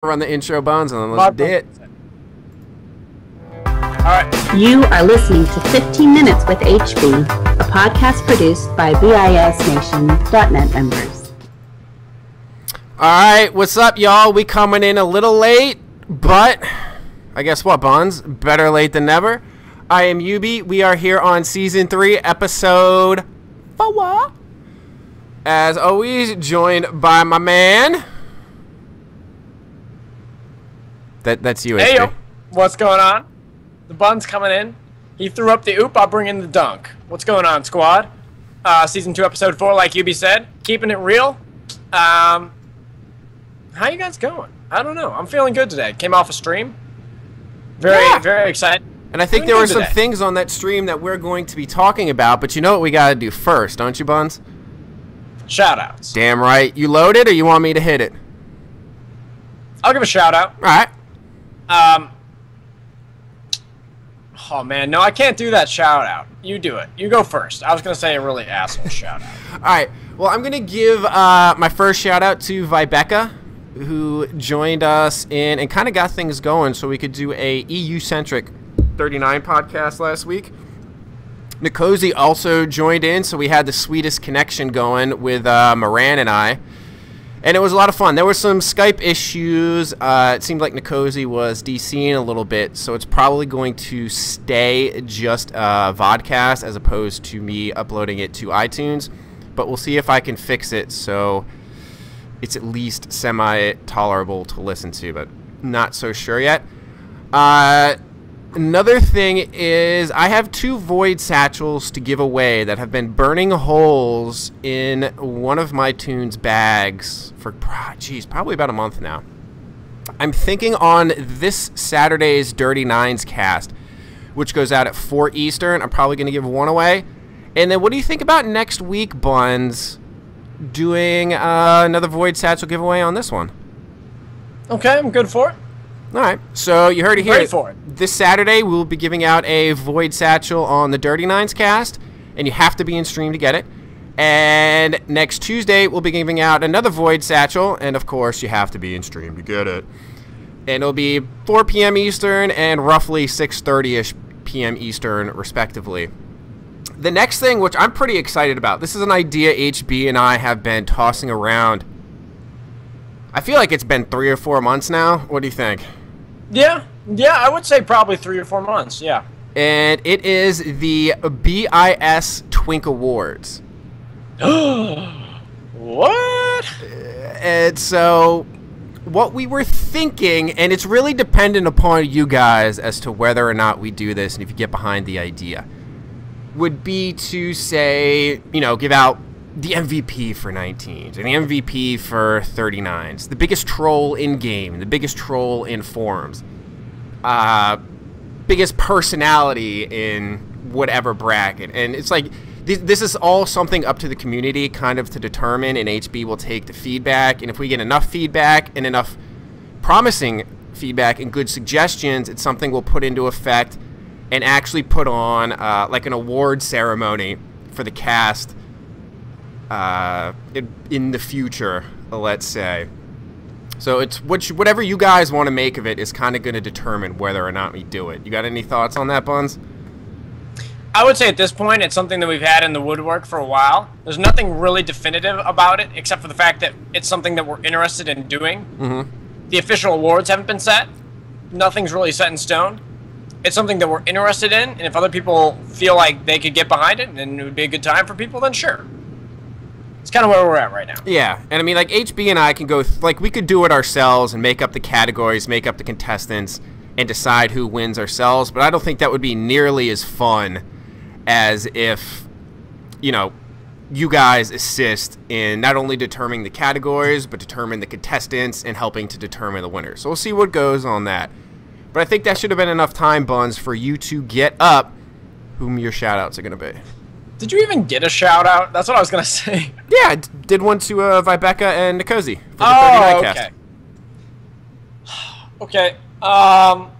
Run the intro, Bones, and then let's do it. Alright. You are listening to 15 Minutes with HB, a podcast produced by bisnation.net members. Alright, what's up, y'all? We coming in a little late, but I guess what, Bones? Better late than never. I am Yubi. We are here on Season 3, Episode 4. As always, joined by my man. That's you, Hey, HB. yo. What's going on? The bun's coming in. He threw up the oop, I'll bring in the dunk. What's going on, squad? Season 2, Episode 4, like Yubi said. Keeping it real. How you guys going? I don't know. I'm feeling good today. Came off a stream. Very excited. And I think there were some things on that stream that we're going to be talking about, but you know what we gotta do first, don't you, Buns? Shoutouts. Damn right. You loaded, or you want me to hit it? I'll give a shout out. All right. Oh man, no, I can't do that shout out. You do it. You go first. I was gonna say a really asshole shout out. All right. Well, I'm gonna give my first shout out to Vibecca, who joined us in and kind of got things going, so we could do a EU-centric 39 podcast last week. Nikosi also joined in, so we had the sweetest connection going with Moran and I. And it was a lot of fun. There were some Skype issues. It seemed like Nikosi was DCing a little bit, so it's probably going to stay just a vodcast as opposed to me uploading it to iTunes. But we'll see if I can fix it so it's at least semi-tolerable to listen to, but not so sure yet. Another thing is I have 2 void satchels to give away that have been burning holes in one of my tunes bags for, probably about a month now. I'm thinking on this Saturday's Dirty Nines cast, which goes out at 4 Eastern, I'm probably going to give one away. And then what do you think about next week, Buns, doing another void satchel giveaway on this one? Okay, I'm good for it. All right, so you heard it here. Ready for it. This Saturday, we'll be giving out a Void Satchel on the Dirty Nines cast, and you have to be in stream to get it. And next Tuesday, we'll be giving out another Void Satchel, and of course, you have to be in stream to get it. And it'll be 4 p.m. Eastern and roughly 6:30-ish p.m. Eastern, respectively. The next thing, which I'm pretty excited about, this is an idea HB and I have been tossing around. I feel like it's been 3 or 4 months now. What do you think? Yeah, I would say probably 3 or 4 months, yeah. And it is the BIS Twink Awards. What? And so, what we were thinking, and it's really dependent upon you guys as to whether or not we do this and if you get behind the idea, would be to say, you know, give out the MVP for 19s and the MVP for 39s, the biggest troll in game, the biggest troll in forums, biggest personality in whatever bracket. And it's like this is all something up to the community kind of to determine, and HB will take the feedback, and if we get enough feedback and enough promising feedback and good suggestions, it's something we'll put into effect and actually put on like an award ceremony for the cast in the future, let's say. So it's whatever you guys want to make of it is kind of going to determine whether or not we do it. You got any thoughts on that, Buns? I would say at this point it's something that we've had in the woodwork for a while. There's nothing really definitive about it except for the fact that it's something that we're interested in doing. The official awards haven't been set. Nothing's really set in stone. It's something that we're interested in, and if other people feel like they could get behind it and it would be a good time for people, then sure. It's kind of where we're at right now. Yeah, and I mean, like, HB and I can go, like, we could do it ourselves and make up the categories, make up the contestants, and decide who wins ourselves, but I don't think that would be nearly as fun as if, you know, you guys assist in not only determining the categories, but determine the contestants and helping to determine the winners. So we'll see what goes on that. But I think that should have been enough time, Buns, for you to get up whom your shout-outs are going to be. Did you even get a shout-out? That's what I was going to say. Yeah, I did one to Vibecca and Nikosi for the 39 cast. Okay. I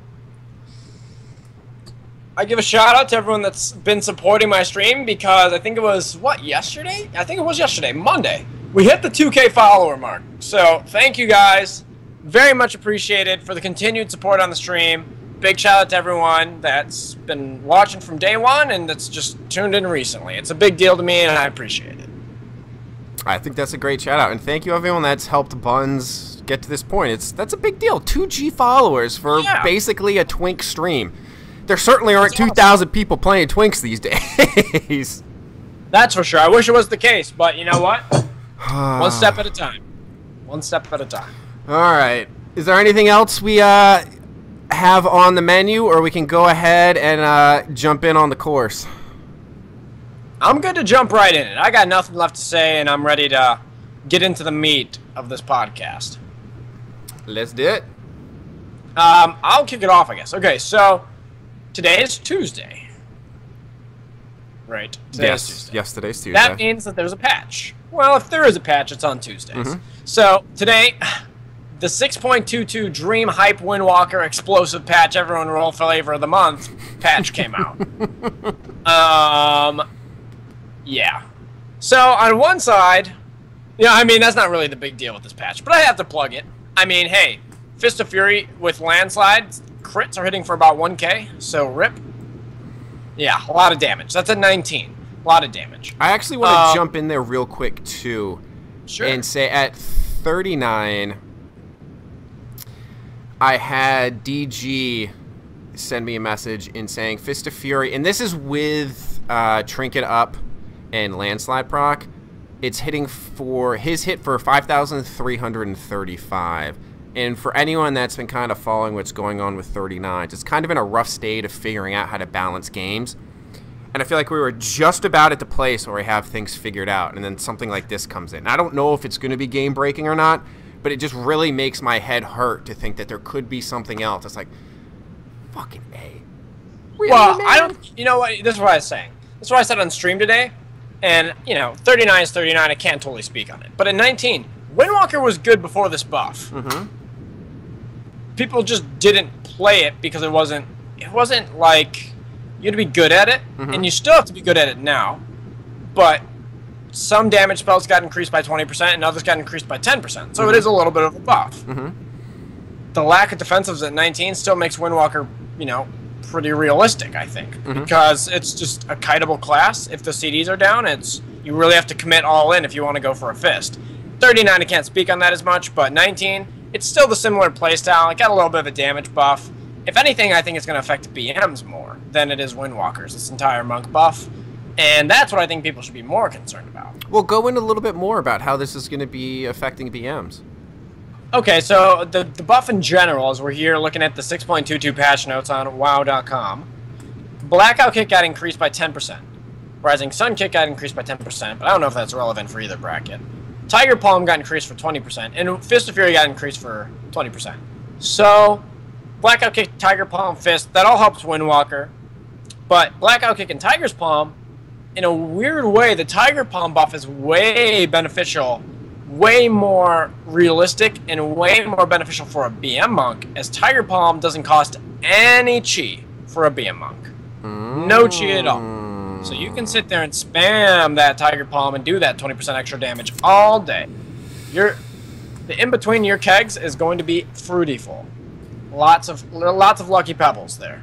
give a shout-out to everyone that's been supporting my stream because I think it was, what, yesterday? I think it was yesterday, Monday. We hit the 2K follower mark. So, thank you guys. very much appreciated for the continued support on the stream. Big shout out to everyone that's been watching from day one and that's just tuned in recently. It's a big deal to me, and I appreciate it. I think that's a great shout out, and thank you everyone that's helped Buns get to this point. That's a big deal. 2G followers for basically a Twink stream. There certainly aren't 2,000 people playing Twinks these days. That's for sure. I wish it was the case, but you know what? One step at a time. One step at a time. All right. Is there anything else we have on the menu, or we can go ahead and jump in on the course? I'm good to jump right in it. I got nothing left to say, and I'm ready to get into the meat of this podcast. Let's do it. I'll kick it off, I guess. Okay, so today is Tuesday. Right. Yes, today's Tuesday. That means that there's a patch. Well, if there is a patch, it's on Tuesdays. So today, the 6.22 Dream Hype Windwalker Explosive Patch, everyone roll flavor of the month, patch came out. Yeah. So on one side, I mean, that's not really the big deal with this patch, but I have to plug it. I mean, hey, Fist of Fury with landslides, crits are hitting for about 1k, so rip. Yeah, a lot of damage. That's at 19. A lot of damage. I actually want to jump in there real quick, too. Sure. And say at 39, I had DG send me a message in saying Fist of Fury, and this is with Trinket Up and Landslide proc. It's hitting for his hit for 5,335. And for anyone that's been kind of following what's going on with 39, it's kind of in a rough state of figuring out how to balance games. And I feel like we were just about at the place where we have things figured out, and then something like this comes in. I don't know if it's going to be game-breaking or not, but it just really makes my head hurt to think that there could be something else. It's like, fucking A. Really, well, man? I don't, you know what, this is what I was saying. This is what I said on stream today, and, 39 is 39, I can't totally speak on it. But at 19, Windwalker was good before this buff. People just didn't play it because it wasn't like you had to be good at it, and you still have to be good at it now. But some damage spells got increased by 20%, and others got increased by 10%. So it is a little bit of a buff. The lack of defensives at 19 still makes Windwalker, pretty realistic, I think, because it's just a kiteable class. If the CDs are down, you really have to commit all in if you want to go for a fist. 39, I can't speak on that as much, but 19, it's still the similar playstyle. It got a little bit of a damage buff. If anything, I think it's going to affect BMs more than it is Windwalkers, this entire monk buff. And that's what I think people should be more concerned about. Well, go into a little bit more about how this is going to be affecting BMs. Okay, so the buff in general, as we're here looking at the 6.22 patch notes on WoW.com, Blackout Kick got increased by 10%. Rising Sun Kick got increased by 10%, but I don't know if that's relevant for either bracket. Tiger Palm got increased for 20%, and Fist of Fury got increased for 20%. So, Blackout Kick, Tiger Palm, Fist, that all helps Windwalker. But Blackout Kick and Tiger's Palm, in a weird way, the Tiger Palm buff is way beneficial, way more realistic, and way more beneficial for a BM monk, as Tiger Palm doesn't cost any chi for a BM monk. No chi at all. So you can sit there and spam that Tiger Palm and do that 20% extra damage all day. The in-between your kegs is going to be fruity-full. Lots of lucky pebbles there.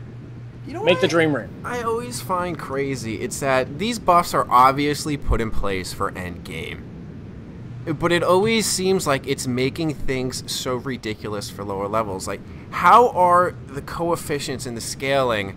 Make the dream ring. I always find crazy, it's that these buffs are obviously put in place for endgame. But it always seems like it's making things so ridiculous for lower levels. Like, how are the coefficients and the scaling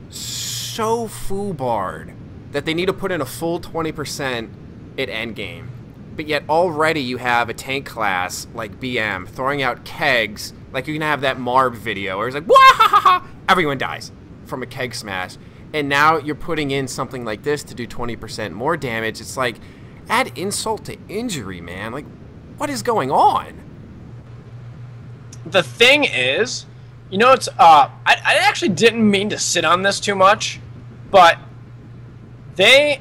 so foobarred that they need to put in a full 20% at endgame? But yet already you have a tank class like BM throwing out kegs, like you're going to have that Marb video where it's like, wah-ha-ha-ha, everyone dies from a keg smash. And now you're putting in something like this to do 20% more damage. It's like, add insult to injury, man. Like, what is going on? The thing is, it's, I actually didn't mean to sit on this too much, but they,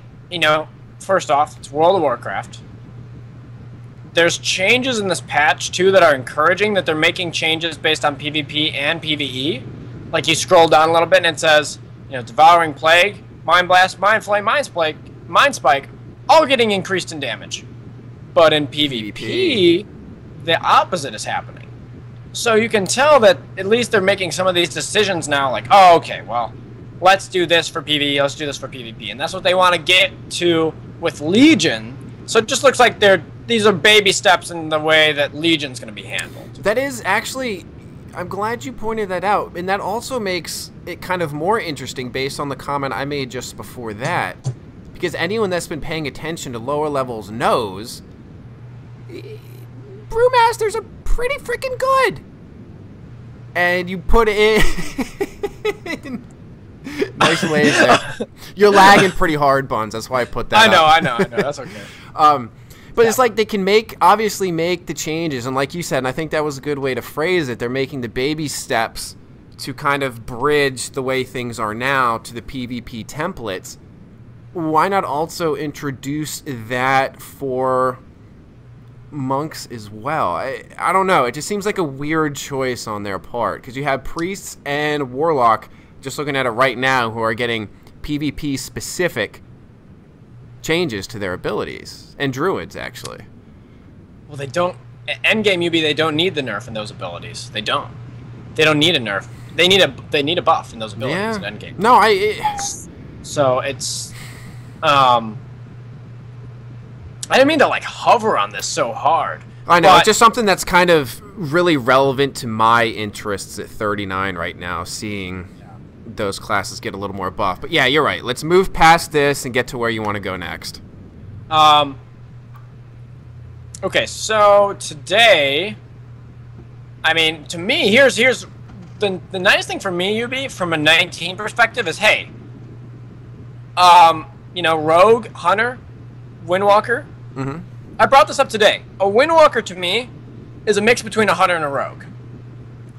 first off, it's World of Warcraft. There's changes in this patch, too, that are encouraging, that they're making changes based on PvP and PvE. Like, you scroll down a little bit and it says, Devouring Plague, Mind Blast, Mind Flame, Mind Spike, all getting increased in damage. But in PvP, the opposite is happening. So you can tell that at least they're making some of these decisions now, like, oh, okay, well, let's do this for PvE, let's do this for PvP. And that's what they want to get to with Legion. So it just looks like these are baby steps in the way that Legion's going to be handled. That is actually, I'm glad you pointed that out. And that also makes it kind of more interesting based on the comment I made just before that. Because anyone that's been paying attention to lower levels knows Brewmasters are pretty freaking good. And you put it in nice ways there. You're lagging pretty hard, Buns. That's why I put that I know. That's okay. But it's like they can obviously make the changes. And like you said, and I think that was a good way to phrase it, they're making the baby steps to kind of bridge the way things are now to the PvP templates. Why not also introduce that for monks as well? I don't know. It just seems like a weird choice on their part, because you have priests and warlock, just looking at it right now, who are getting PvP specific changes to their abilities, and druids actually. Well, they don't. Endgame UB, they don't need the nerf in those abilities. They don't need a nerf. They need a buff in those abilities in endgame. No, so it's I didn't mean to like hover on this so hard. I know, it's just something that's kind of really relevant to my interests at 39 right now, seeing those classes get a little more buff. But yeah, you're right. Let's move past this and get to where you want to go next. Okay, so today, I mean, to me, here's the nice thing for me, UB, from a 19 perspective is, hey, you know, Rogue, Hunter, Windwalker. Mm-hmm. I brought this up today. A Windwalker, to me, is a mix between a Hunter and a Rogue.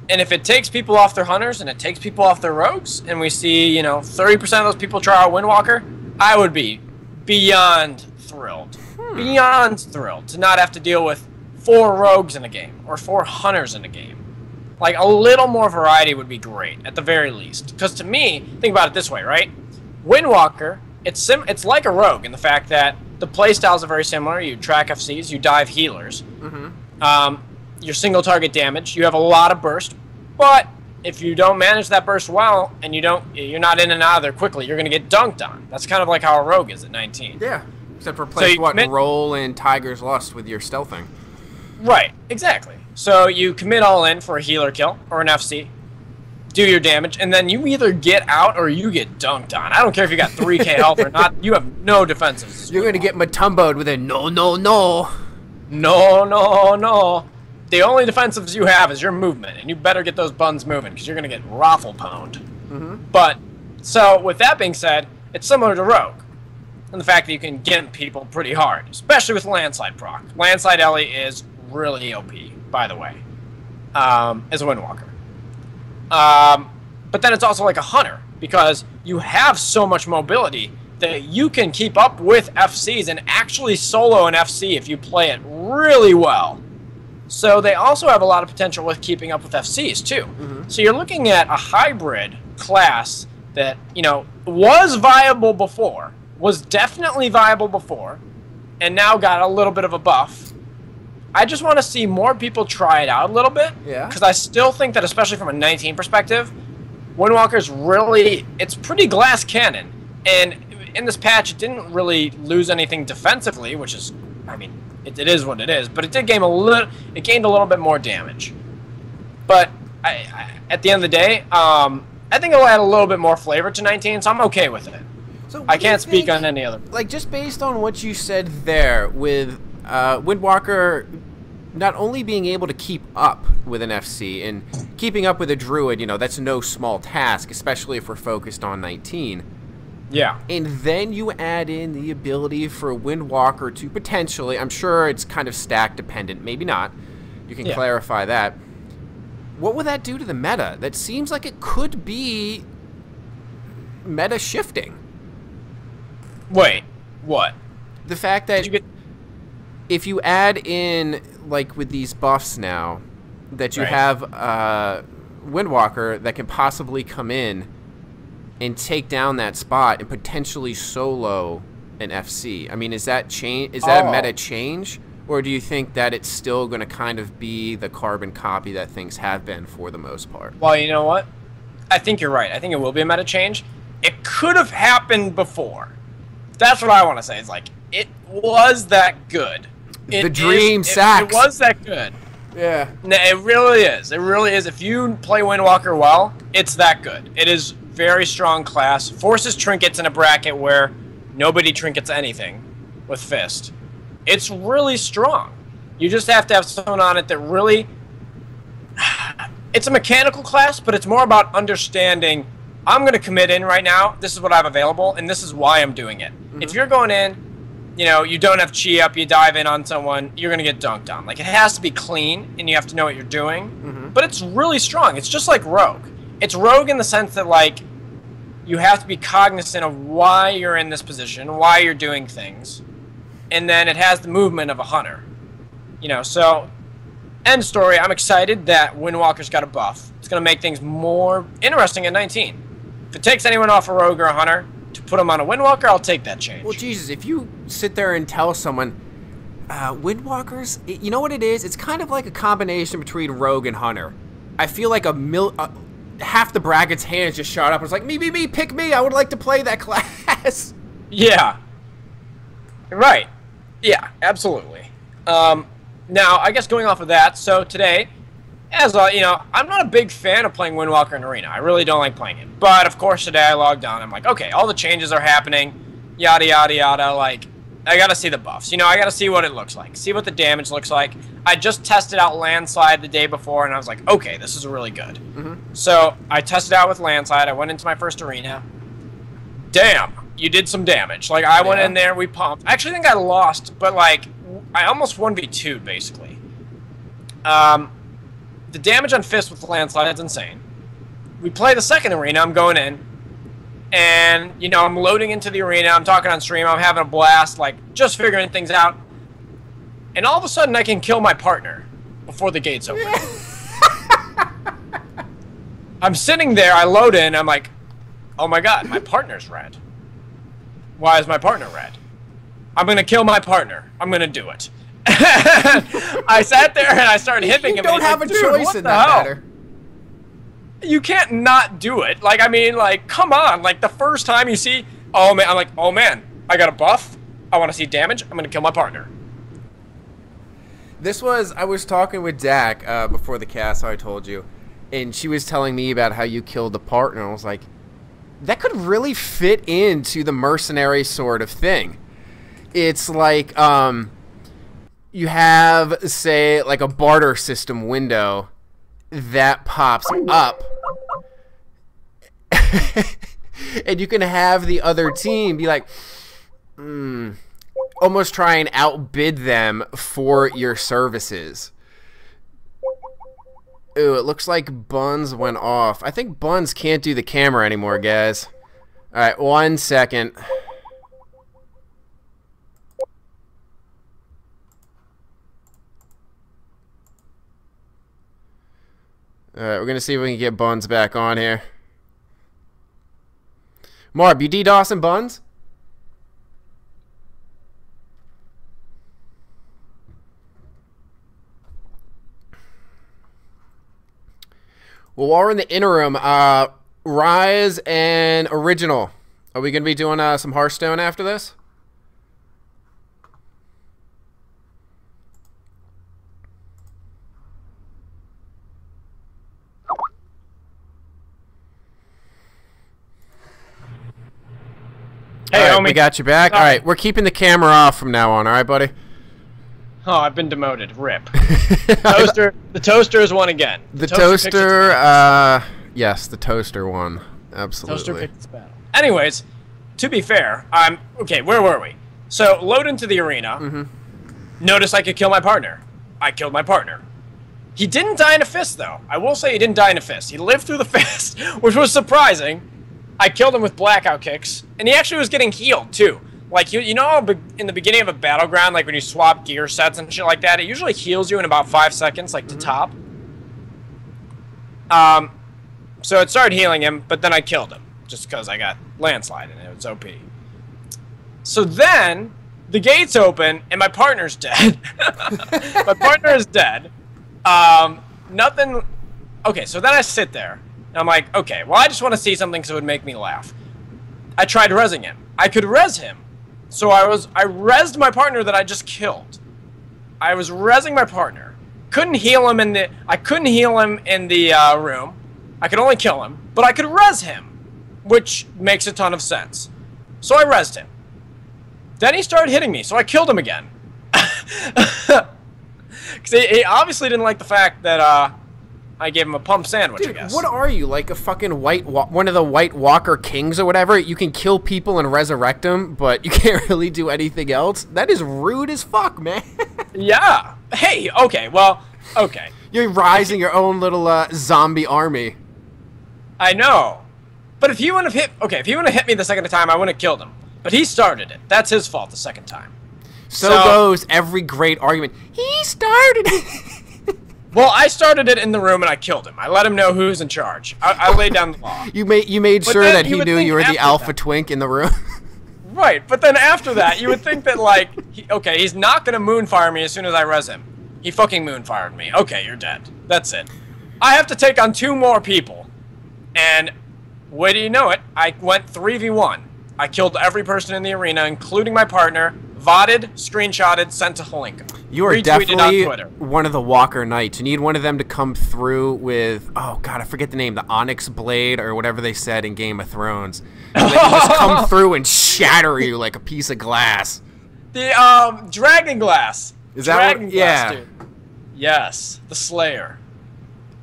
And if it takes people off their Hunters and it takes people off their Rogues, and we see, you know, 30% of those people try a Windwalker, I would be beyond thrilled. Beyond thrilled to not have to deal with 4 Rogues in a game or 4 Hunters in a game. Like, a little more variety would be great, at the very least. Because to me, think about it this way, right? Windwalker, it's like a Rogue in the fact that the playstyles are very similar. You track FCs, you dive healers. Mm-hmm. Your single target damage, you have a lot of burst, but if you don't manage that burst well and you're not in and out of there quickly, you're going to get dunked on. That's kind of like how a Rogue is at 19. Yeah, except for place roll and Tiger's Lust with your stealthing. Right, exactly. So you commit all in for a healer kill or an FC, do your damage, and then you either get out or you get dunked on. I don't care if you got 3k health or not, you have no defenses. You're going to get Matumboed with a no. No. The only defensives you have is your movement, and you better get those buns moving, because you're going to get raffle-pwned. Mm-hmm. But, so, with that being said, it's similar to Rogue, and the fact that you can get people pretty hard, especially with Landslide proc. Landslide Ellie is really OP, by the way, as a Windwalker. But then it's also like a Hunter, because you have so much mobility that you can keep up with FCs and actually solo an FC if you play it really well. So they also have a lot of potential with keeping up with FCs too. Mm-hmm. So you're looking at a hybrid class that, you know, was viable before, was definitely viable before, and now got a little bit of a buff. I just want to see more people try it out a little bit. Yeah. Because I still think that, especially from a 19 perspective, Windwalker's really, it's pretty glass cannon. And in this patch, it didn't really lose anything defensively, which is, I mean, it is what it is, but it did gain it gained a little bit more damage. But at the end of the day, I think it'll add a little bit more flavor to 19, so I'm okay with it. So I can't speak on any other. Like, just based on what you said there, with Windwalker not only being able to keep up with an FC, and keeping up with a Druid, you know, that's no small task, especially if we're focused on 19. Yeah. And then you add in the ability for a Windwalker to potentially, I'm sure it's kind of stack dependent, maybe not. You can clarify that. What would that do to the meta? That seems like it could be meta shifting. Wait, what? The fact that if you add in, like with these buffs now, that you have Windwalker that can possibly come in and take down that spot and potentially solo an FC. I mean, is that a meta change, Or do you think that it's still going to kind of be the carbon copy that things have been for the most part? Well, you know what? I think you're right. I think it will be a meta change. It could have happened before. That's what I want to say. It's like, it was that good. The dream sacks. It was that good. Yeah. No, it really is. It really is. If you play Windwalker well, it's that good. It is very strong class. Forces trinkets in a bracket where nobody trinkets anything with Fist. It's really strong. You just have to have someone on it that really... It's a mechanical class, but it's more about understanding, I'm going to commit in right now, this is what I have available, and this is why I'm doing it. If you're going in, you know, you don't have chi up, you dive in on someone, you're going to get dunked on. Like, it has to be clean, and you have to know what you're doing. But it's really strong. It's just like Rogue. It's Rogue in the sense that, like, you have to be cognizant of why you're in this position, why you're doing things. And then it has the movement of a hunter. You know, so, end story, I'm excited that Windwalker's got a buff. It's going to make things more interesting at 19. If it takes anyone off a Rogue or a Hunter to put them on a Windwalker, I'll take that change. Well, Jesus, if you sit there and tell someone, Windwalkers, you know what it is? It's kind of like a combination between Rogue and Hunter. I feel like half the bracket's hands just shot up. It's like, me, pick me. I would like to play that class. Yeah. Right. Yeah, absolutely. Now, I guess going off of that, so today, as you know, I'm not a big fan of playing Windwalker in Arena. I really don't like playing it. But, of course, today I logged on. I'm like, okay, all the changes are happening, yada, yada, yada. Like, I got to see the buffs. You know, I got to see what it looks like, see what the damage looks like. I just tested out Landslide the day before, and I was like, okay, this is really good. So I tested out with Landslide. I went into my first Arena. Damn, you did some damage. Like, I went in there, we pumped. I actually think I lost, but, like, I almost 1v2'd, basically. The damage on Fist with the Landslide is insane. We play the second Arena, I'm going in, and, you know, I'm loading into the Arena, I'm talking on stream, I'm having a blast, like, just figuring things out. And all of a sudden, I can kill my partner before the gates open. I'm sitting there, I load in, I'm like, oh my god, my partner's red. Why is my partner red? I'm going to kill my partner. I'm going to do it. I sat there and I started hitting him. You don't have like, a choice in that matter. You can't not do it. Like, I mean, like, come on. Like, the first time you see, oh man, I'm like, oh man, I got a buff. I want to see damage. I'm going to kill my partner. I was talking with Dak before the cast, how I told you, and she was telling me about how you killed the partner. I was like, that could really fit into the mercenary sort of thing. It's like, you have, say, like a barter system window that pops up. And you can have the other team be like, almost try and outbid them for your services. Ooh, it looks like Buns went off. I think Buns can't do the camera anymore, guys. Alright, 1 second. Alright, we're going to see if we can get Buns back on here. Marb, you DDoSing Buns? Well, while we're in the interim, Rise and Original. Are we going to be doing some Hearthstone after this? Hey, all right, homie. We got you back. All right, we're keeping the camera off from now on. All right, buddy? Oh, I've been demoted. Rip. The toaster has won again. The toaster yes, the toaster won. Absolutely. Toaster picked its battle. Anyways, to be fair, okay, where were we? So, load into the arena. Notice I could kill my partner. I killed my partner. He didn't die in a fist, though. I will say he didn't die in a fist. He lived through the fist, which was surprising. I killed him with blackout kicks, and he actually was getting healed, too. Like, you know how in the beginning of a battleground, like when you swap gear sets and shit like that, it usually heals you in about 5 seconds, like to top. So it started healing him, but then I killed him, just because I got landslide and it was OP. So then, the gates open, and my partner's dead. My partner is dead. Nothing... Okay, so then I sit there, and I'm like, okay, well, I just want to see something so it would make me laugh. I tried rezzing him. I could res him. So I rezzed my partner that I just killed. I was rezzing my partner. Couldn't heal him in the... I couldn't heal him in the room. I could only kill him, but I could res him, which makes a ton of sense. So I rezzed him. Then he started hitting me, so I killed him again. Because he obviously didn't like the fact that I gave him a pump sandwich, Dude, I guess. what are you, like a fucking one of the White Walker Kings or whatever? You can kill people and resurrect them, but you can't really do anything else? That is rude as fuck, man. Yeah. Hey, okay, well, okay. You're rising your own little zombie army. I know. But if he wouldn't have hit... Okay, if he wouldn't have hit me the second time, I wouldn't have killed him. But he started it. That's his fault the second time. So goes every great argument. He started it. Well, I started it in the room and I killed him. I let him know who's in charge. I laid down the law. You made But sure then that you he would knew think you were the after alpha that- twink in the room. Right, but then after that, you would think that, like, okay, he's not going to moonfire me as soon as I res him. He fucking moonfired me. Okay, you're dead. That's it. I have to take on 2 more people. And, wait till you know it, I went 3v1. I killed every person in the arena, including my partner, VODed, screenshotted, sent to Holinka. You are Retweeted definitely on Twitter. one of the Walker Knights. You need one of them to come through with, oh god, I forget the name, the Onyx Blade or whatever they said in Game of Thrones. And they can just come through and shatter you like a piece of glass. The, Dragon Glass. Is that Dragon what? Glass, Yeah. dude. Yes, the Slayer.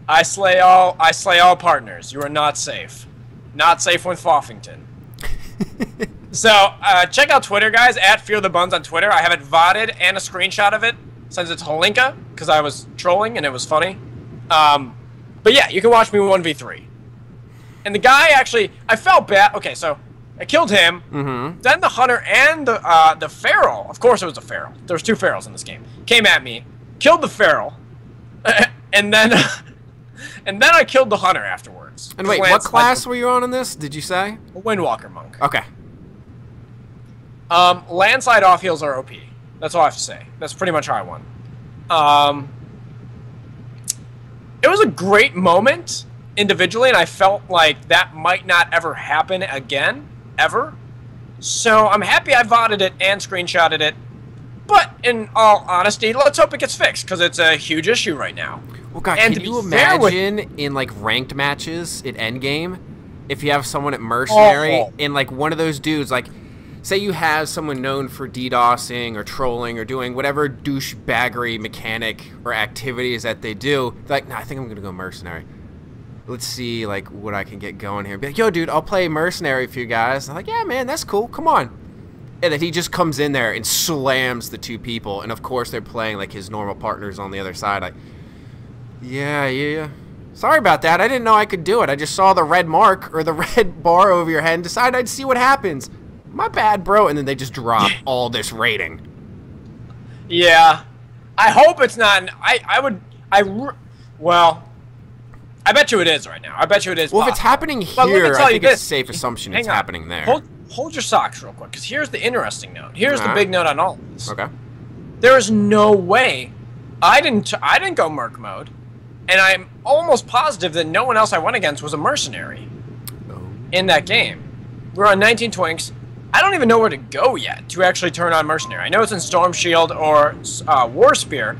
I slay all partners. You are not safe. Not safe with Foffington. So, check out Twitter, guys, at Fear the Buns on Twitter. I have it VODed and a screenshot of it. Sends it to Holinka, because I was trolling and it was funny. But yeah, you can watch me 1v3. And the guy actually, I felt bad. Okay, so I killed him. Mm-hmm. Then the hunter and the feral, of course it was a feral. There was 2 ferals in this game. Came at me, killed the feral, and then I killed the hunter afterwards. And wait, what class were you on in this? Did you say? A Windwalker monk. Okay. Landslide off heals are OP. That's all I have to say. That's pretty much how I won. It was a great moment individually, and I felt like that might not ever happen again, ever. So I'm happy I VODed it and screenshotted it. But in all honesty, let's hope it gets fixed, because it's a huge issue right now. Well, God, And can to you be fair with- imagine in, like, ranked matches at Endgame, if you have someone at Mercenary, Oh. and, like, one of those dudes, like, say you have someone known for DDoSing or trolling or doing whatever douchebaggery mechanic or activities that they do, they're like, nah, I think I'm going to go Mercenary. Let's see, like, what I can get going here. Be like, yo, dude, I'll play Mercenary for you guys. I'm like, yeah, man, that's cool. Come on. And then he just comes in there and slams the 2 people. And, of course, they're playing, like, his normal partners on the other side. Like, yeah. Sorry about that. I didn't know I could do it. I just saw the red mark or the red bar over your head and decided I'd see what happens. My bad, bro. And then they just drop all this rating. Yeah. I hope it's not. Well, I bet you it is right now. I bet you it is. Well, if it's happening But let me here, tell I you think it's a this. safe assumption Hang it's on. happening there. Hold your socks real quick, because here's the interesting note. Here's the Alright. big note on all of this. Okay. There is no way I didn't go merc mode, and I'm almost positive that no one else I went against was a mercenary in that game. We're on 19 twinks. I don't even know where to go yet to actually turn on mercenary. I know it's in Storm Shield or War Spear,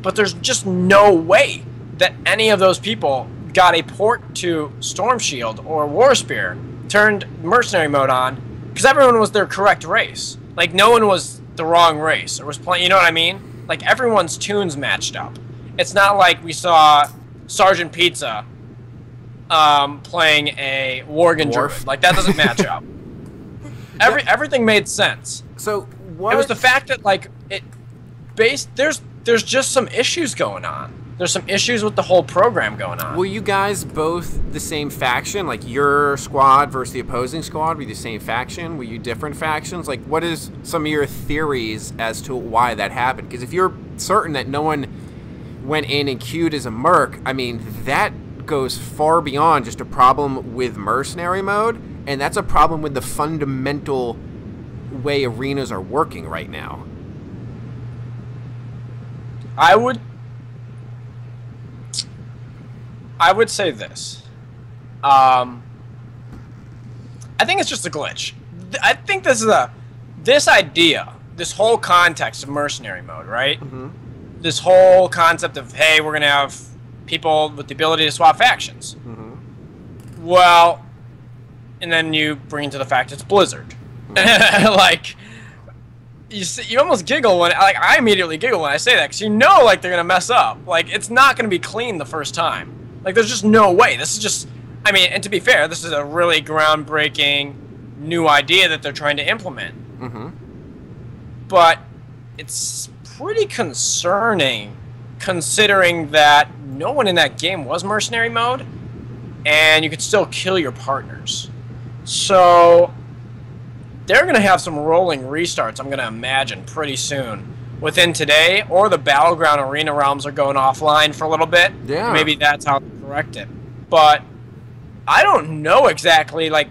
but there's just no way that any of those people got a port to Storm Shield or War Spear, turned mercenary mode on, because everyone was their correct race. Like, no one was the wrong race or was playing, you know what I mean? Like, everyone's tunes matched up. It's not like we saw Sergeant Pizza playing a Worgen Druid. Like, that doesn't match up. Everything made sense. So what? It was the fact that, like, there's just some issues going on. There's some issues with the whole program going on. Were you guys both the same faction? Like, your squad versus the opposing squad? Were you the same faction? Were you different factions? Like, what is some of your theories as to why that happened? Because if you're certain that no one went in and queued as a merc, I mean, that goes far beyond just a problem with mercenary mode, and that's a problem with the fundamental way arenas are working right now. I would say this. I think it's just a glitch. I think this idea, this whole context of mercenary mode, right? Mm-hmm. This whole concept of, hey, we're going to have people with the ability to swap factions. Mm-hmm. Well, and then you bring into the fact it's Blizzard. Mm-hmm. Like, you almost giggle when, like, I immediately giggle when I say that, because you know, like, they're going to mess up. Like, it's not going to be clean the first time. Like, there's just no way. This is just, I mean, and to be fair, this is a really groundbreaking new idea that they're trying to implement. Mm-hmm. But it's pretty concerning, considering that no one in that game was mercenary mode, and you could still kill your partners. So they're going to have some rolling restarts, I'm going to imagine, pretty soon. Within today, or the Battleground Arena realms are going offline for a little bit. Yeah. Maybe that's how they correct it. But I don't know exactly, like,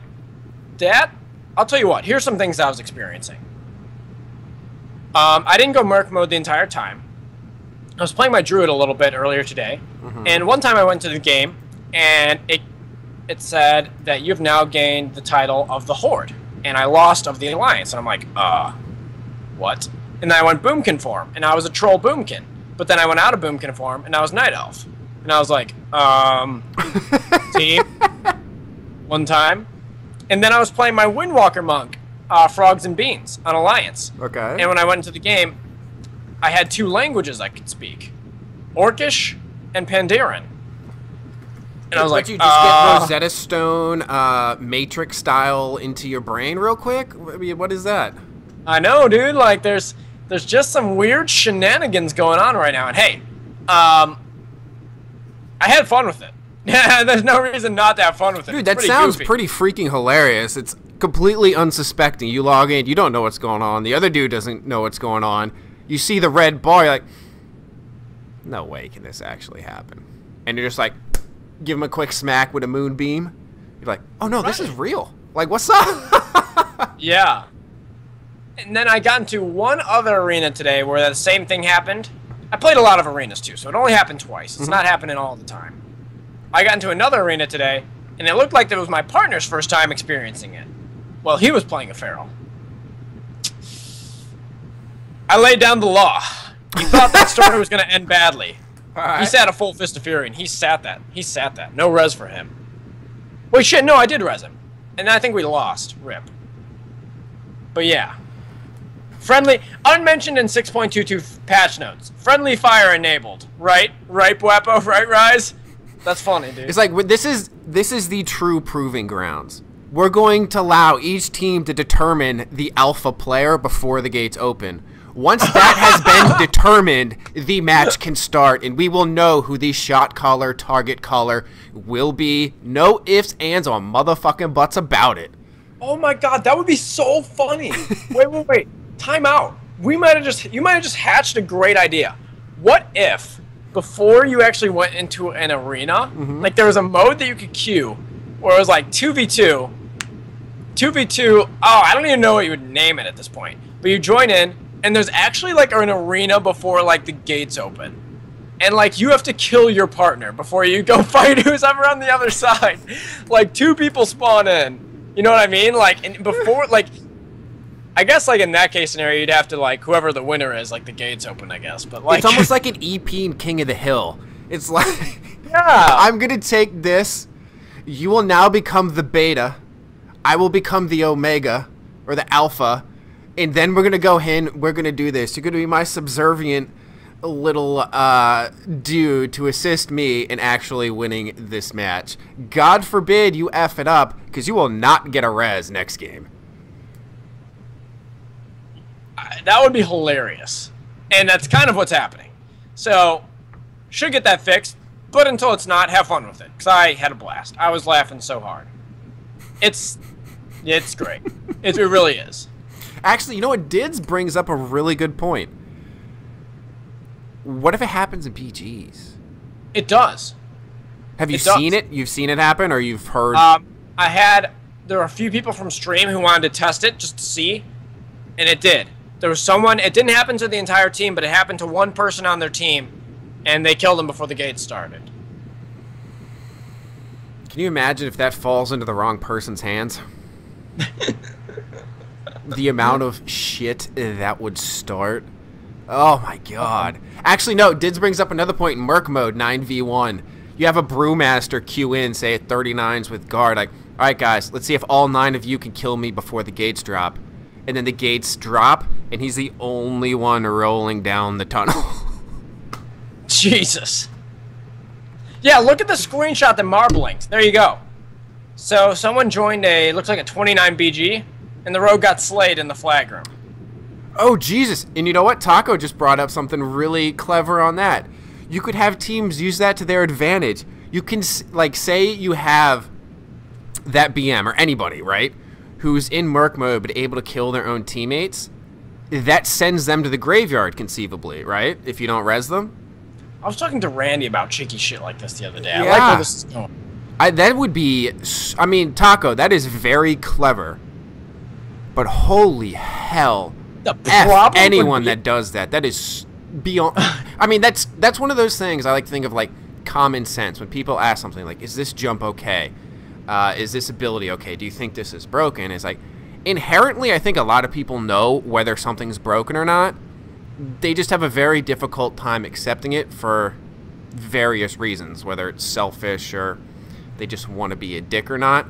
that. I'll tell you what, here's some things I was experiencing. I didn't go Merc mode the entire time. I was playing my Druid a little bit earlier today, and one time I went to the game, and it said that you've now gained the title of the Horde, and I lost of the Alliance, and I'm like, what? And then I went Boomkin form, and I was a Troll Boomkin, but then I went out of Boomkin form, and I was Night Elf, and I was like, team, one time, and then I was playing my Windwalker Monk, Frogs and Beans on Alliance. Okay. And when I went into the game, I had 2 languages I could speak, Orcish and Pandaren. And I was like, you just get Rosetta Stone, Matrix style into your brain real quick? I mean, what is that? I know, dude. Like, there's just some weird shenanigans going on right now. And hey, I had fun with it. Yeah, there's no reason not to have fun with it. Dude, that sounds pretty freaking hilarious. It's completely unsuspecting. You log in, you don't know what's going on. The other dude doesn't know what's going on. You see the red bar, you're like, no way can this actually happen. And you're just like, give him a quick smack with a moonbeam. You're like, oh no, this is real. Like, what's up? Yeah. And then I got into one other arena today where that same thing happened. I played a lot of arenas too, so it only happened twice. It's not happening all the time. I got into another arena today, and it looked like it was my partner's first time experiencing it. Well, he was playing a feral. I laid down the law. He thought that story was going to end badly. He sat a full Fist of Fury, and he sat that. He sat that. No res for him. Wait, shit, no, I did res him. And I think we lost. RIP. But yeah. Friendly, unmentioned in 6.22 patch notes. Friendly fire enabled. Right? Right, Bwappo? Right, Rise? That's funny, dude. It's like, this is the true proving grounds. We're going to allow each team to determine the alpha player before the gates open. Once that has been determined, the match can start, and we will know who the shot caller, target caller will be. No ifs, ands, or motherfucking buts about it. Oh my god, that would be so funny. Wait. Time out. You might have just hatched a great idea. What if, before you actually went into an arena, like there was a mode that you could queue where it was like 2v2, oh, I don't even know what you would name it at this point, but you join in, and there's actually like an arena before like the gates open, and like you have to kill your partner before you go fight who's ever on the other side. Like 2 people spawn in, you know what I mean? Like, and before, like, I guess like in that case scenario, you'd have to like whoever the winner is, like the gates open, I guess. But like, it's almost like an EP in King of the Hill. It's like, yeah, I'm gonna take this. You will now become the beta. I will become the omega or the alpha, and then we're gonna go in. We're gonna do this. You're gonna be my subservient little dude to assist me in actually winning this match. God forbid you F it up, because you will not get a res next game. That would be hilarious. And that's kind of what's happening. So, should get that fixed, but until it's not, have fun with it. Because I had a blast. I was laughing so hard. It's great. It really is. Actually, you know what? Dids brings up a really good point. What if it happens in PGs? It does. Have you seen it? You've seen it happen, or you've heard? There were a few people from stream who wanted to test it just to see. And it did. There was someone, it didn't happen to the entire team, but it happened to one person on their team, and they killed him before the gates started. Can you imagine if that falls into the wrong person's hands? The amount of shit that would start. Oh my god. Actually, no, Dids brings up another point in Merc mode, 9v1. You have a Brewmaster queue in, say at 39s with guard, like, alright guys, let's see if all 9 of you can kill me before the gates drop. And then the gates drop, and he's the only one rolling down the tunnel. Jesus. Yeah, look at the screenshot that Mar blinked. There you go. So someone joined looks like a 29 BG, and the rogue got slayed in the flag room. Oh, Jesus. And you know what? Taco just brought up something really clever on that. You could have teams use that to their advantage. You can, like, say you have that BM, or anybody, right, who's in Merc mode but able to kill their own teammates. That sends them to the graveyard, conceivably, right? If you don't res them. I was talking to Randy about cheeky shit like this the other day. Yeah. I like where this is going. That would be... I mean, Taco, that is very clever. But holy hell. F anyone that does that. That is beyond... I mean, that's one of those things I like to think of, like, common sense. When people ask something like, is this jump okay? Is this ability okay? Do you think this is broken? It's like, inherently, I think a lot of people know whether something's broken or not. They just have a very difficult time accepting it for various reasons, whether it's selfish or they just want to be a dick or not.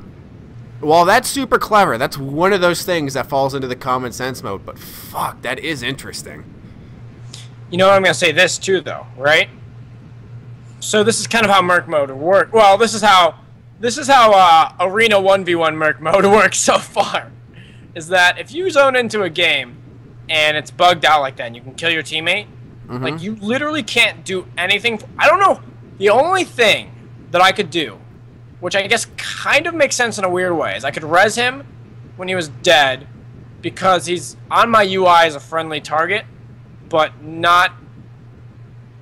Well, that's super clever. That's one of those things that falls into the common sense mode, but fuck, that is interesting. You know what, I'm going to say this too, though, right? So this is kind of how Merc mode works. Well, this is how Arena 1v1 Merc mode works so far. Is that if you zone into a game and it's bugged out like that and you can kill your teammate, like, you literally can't do anything. I don't know. The only thing that I could do, which I guess kind of makes sense in a weird way, is I could res him when he was dead because he's on my UI as a friendly target, but not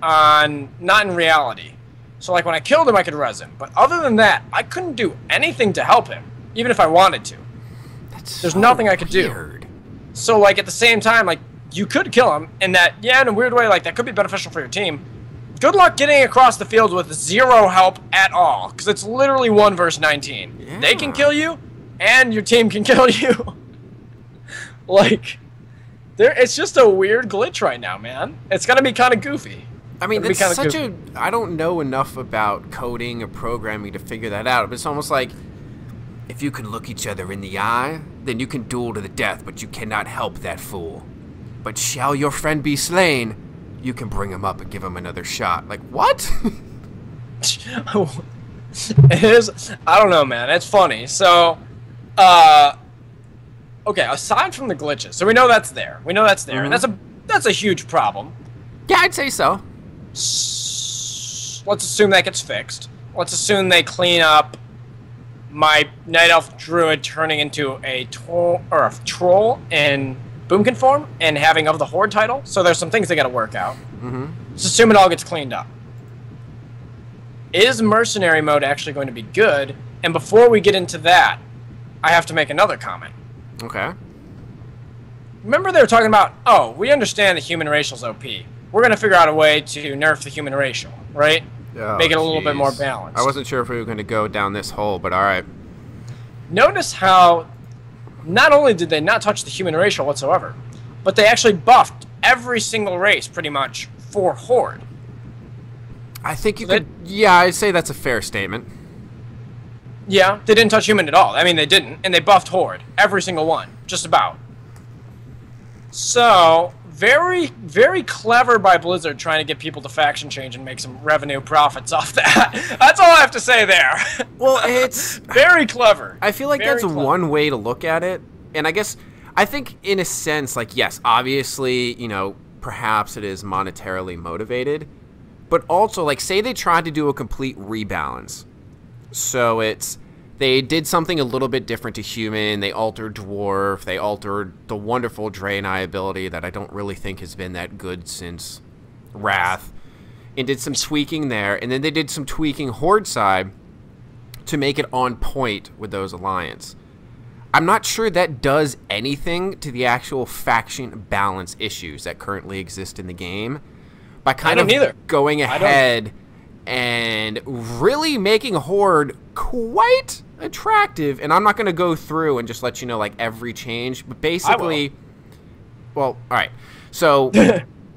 in reality. So, like, when I killed him, I could res him. But other than that, I couldn't do anything to help him, even if I wanted to. There's nothing I could do. So, like, at the same time, like, you could kill him, and that, yeah, in a weird way, like, that could be beneficial for your team. Good luck getting across the field with zero help at all, because it's literally 1 versus 19. Yeah. They can kill you, and your team can kill you. Like, it's just a weird glitch right now, man. It's gonna be kind of goofy. I mean, that's such a... I don't know enough about coding or programming to figure that out, but it's almost like, if you can look each other in the eye, then you can duel to the death, but you cannot help that fool. But shall your friend be slain, you can bring him up and give him another shot. Like, what? It is... I don't know, man. It's funny. So, okay, aside from the glitches, so we know that's there. We know that's there, and that's a huge problem. Yeah, I'd say so. Let's assume that gets fixed. Let's assume they clean up my Night Elf Druid turning into a troll in Boomkin form and having Of the Horde title. So there's some things they got to work out. Let's assume it all gets cleaned up. Is Mercenary mode actually going to be good? And before we get into that, I have to make another comment. Okay. Remember they were talking about, oh, we understand the human racial's OP. We're going to figure out a way to nerf the human racial, right? Oh, make it a little bit more balanced. I wasn't sure if we were going to go down this hole, but alright. Notice how not only did they not touch the human racial whatsoever, but they actually buffed every single race, pretty much, for Horde. I think you could... Yeah, I'd say that's a fair statement. Yeah, they didn't touch human at all. I mean, they didn't, and they buffed Horde. Every single one. Just about. So, very, very clever by Blizzard trying to get people to faction change and make some revenue profits off that. That's all I have to say there. Well, it's... very clever. I feel like that's one way to look at it. And I guess, I think in a sense, like, yes, obviously, you know, perhaps it is monetarily motivated. But also, like, say they tried to do a complete rebalance. So it's... They did something a little bit different to human. They altered Dwarf. They altered the wonderful Draenei ability that I don't really think has been that good since Wrath. And did some tweaking there. And then they did some tweaking Horde side to make it on point with those Alliance. I'm not sure that does anything to the actual faction balance issues that currently exist in the game by kind of going ahead and really making Horde quite attractive. And I'm not going to go through and just let you know like every change, but basically, well, all right. So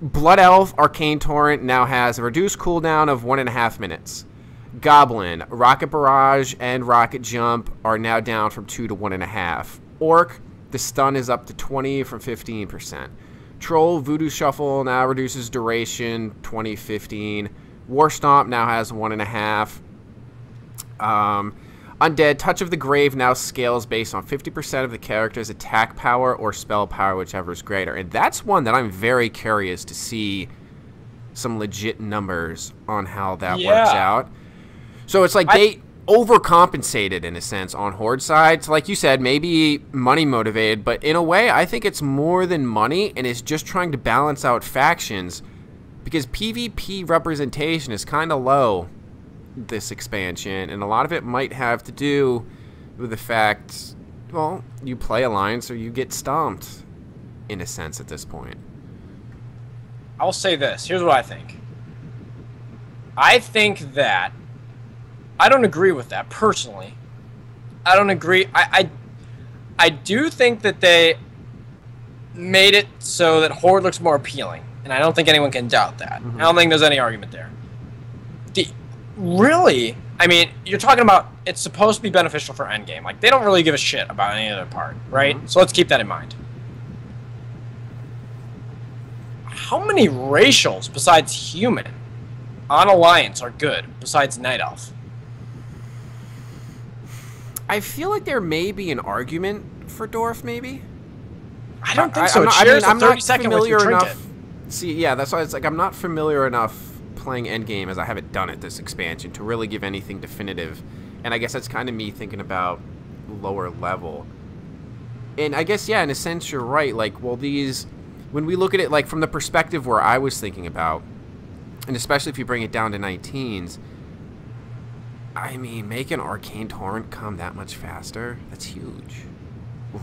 Blood Elf Arcane Torrent now has a reduced cooldown of 1.5 minutes. Goblin, Rocket Barrage, and Rocket Jump are now down from 2 to 1.5. Orc, the stun is up to 20 from 15%. Troll, Voodoo Shuffle now reduces duration 20-15. War Stomp now has 1.5. Undead, Touch of the Grave now scales based on 50% of the character's attack power or spell power, whichever is greater. And that's one that I'm very curious to see some legit numbers on how that works out. So it's like they overcompensated in a sense on Horde side. So like you said, maybe money motivated, but in a way I think it's more than money and it's just trying to balance out factions because PvP representation is kind of low this expansion, and a lot of it might have to do with the fact, well, you play Alliance or you get stomped in a sense at this point. I'll say this. Here's what I think. I think that I don't agree with that personally. I don't agree. I do think that they made it so that Horde looks more appealing, and I don't think anyone can doubt that. I don't think there's any argument there. Really, I mean, you're talking about it's supposed to be beneficial for endgame. Like, they don't really give a shit about any other part, right? So let's keep that in mind. How many racials besides human on Alliance are good besides Night Elf? I feel like there may be an argument for Dwarf, maybe. I don't think so. I'm not familiar enough. See, yeah, that's why it's like I'm not familiar enough playing endgame as I haven't done it this expansion to really give anything definitive. And I guess that's kind of me thinking about lower level. And I guess, yeah, in a sense, you're right. Like, well, these, when we look at it, like, from the perspective where I was thinking about, and especially if you bring it down to 19s, I mean, make an Arcane Torrent come that much faster, that's huge.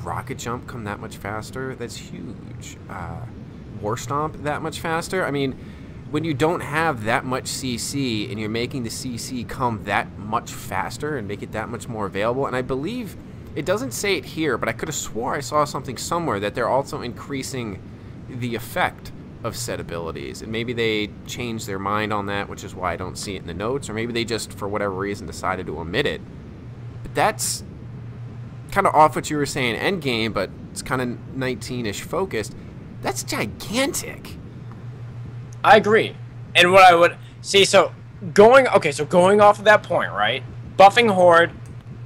Rocket Jump come that much faster, that's huge. War Stomp that much faster. I mean, when you don't have that much CC and you're making the CC come that much faster and make it that much more available, and I believe, it doesn't say it here, but I could have swore I saw something somewhere that they're also increasing the effect of said abilities, and maybe they changed their mind on that, which is why I don't see it in the notes, or maybe they just, for whatever reason, decided to omit it. But that's kind of off what you were saying endgame, but it's kind of 19-ish focused. That's gigantic. I agree. And what I would see, so going off of that point, right? Buffing Horde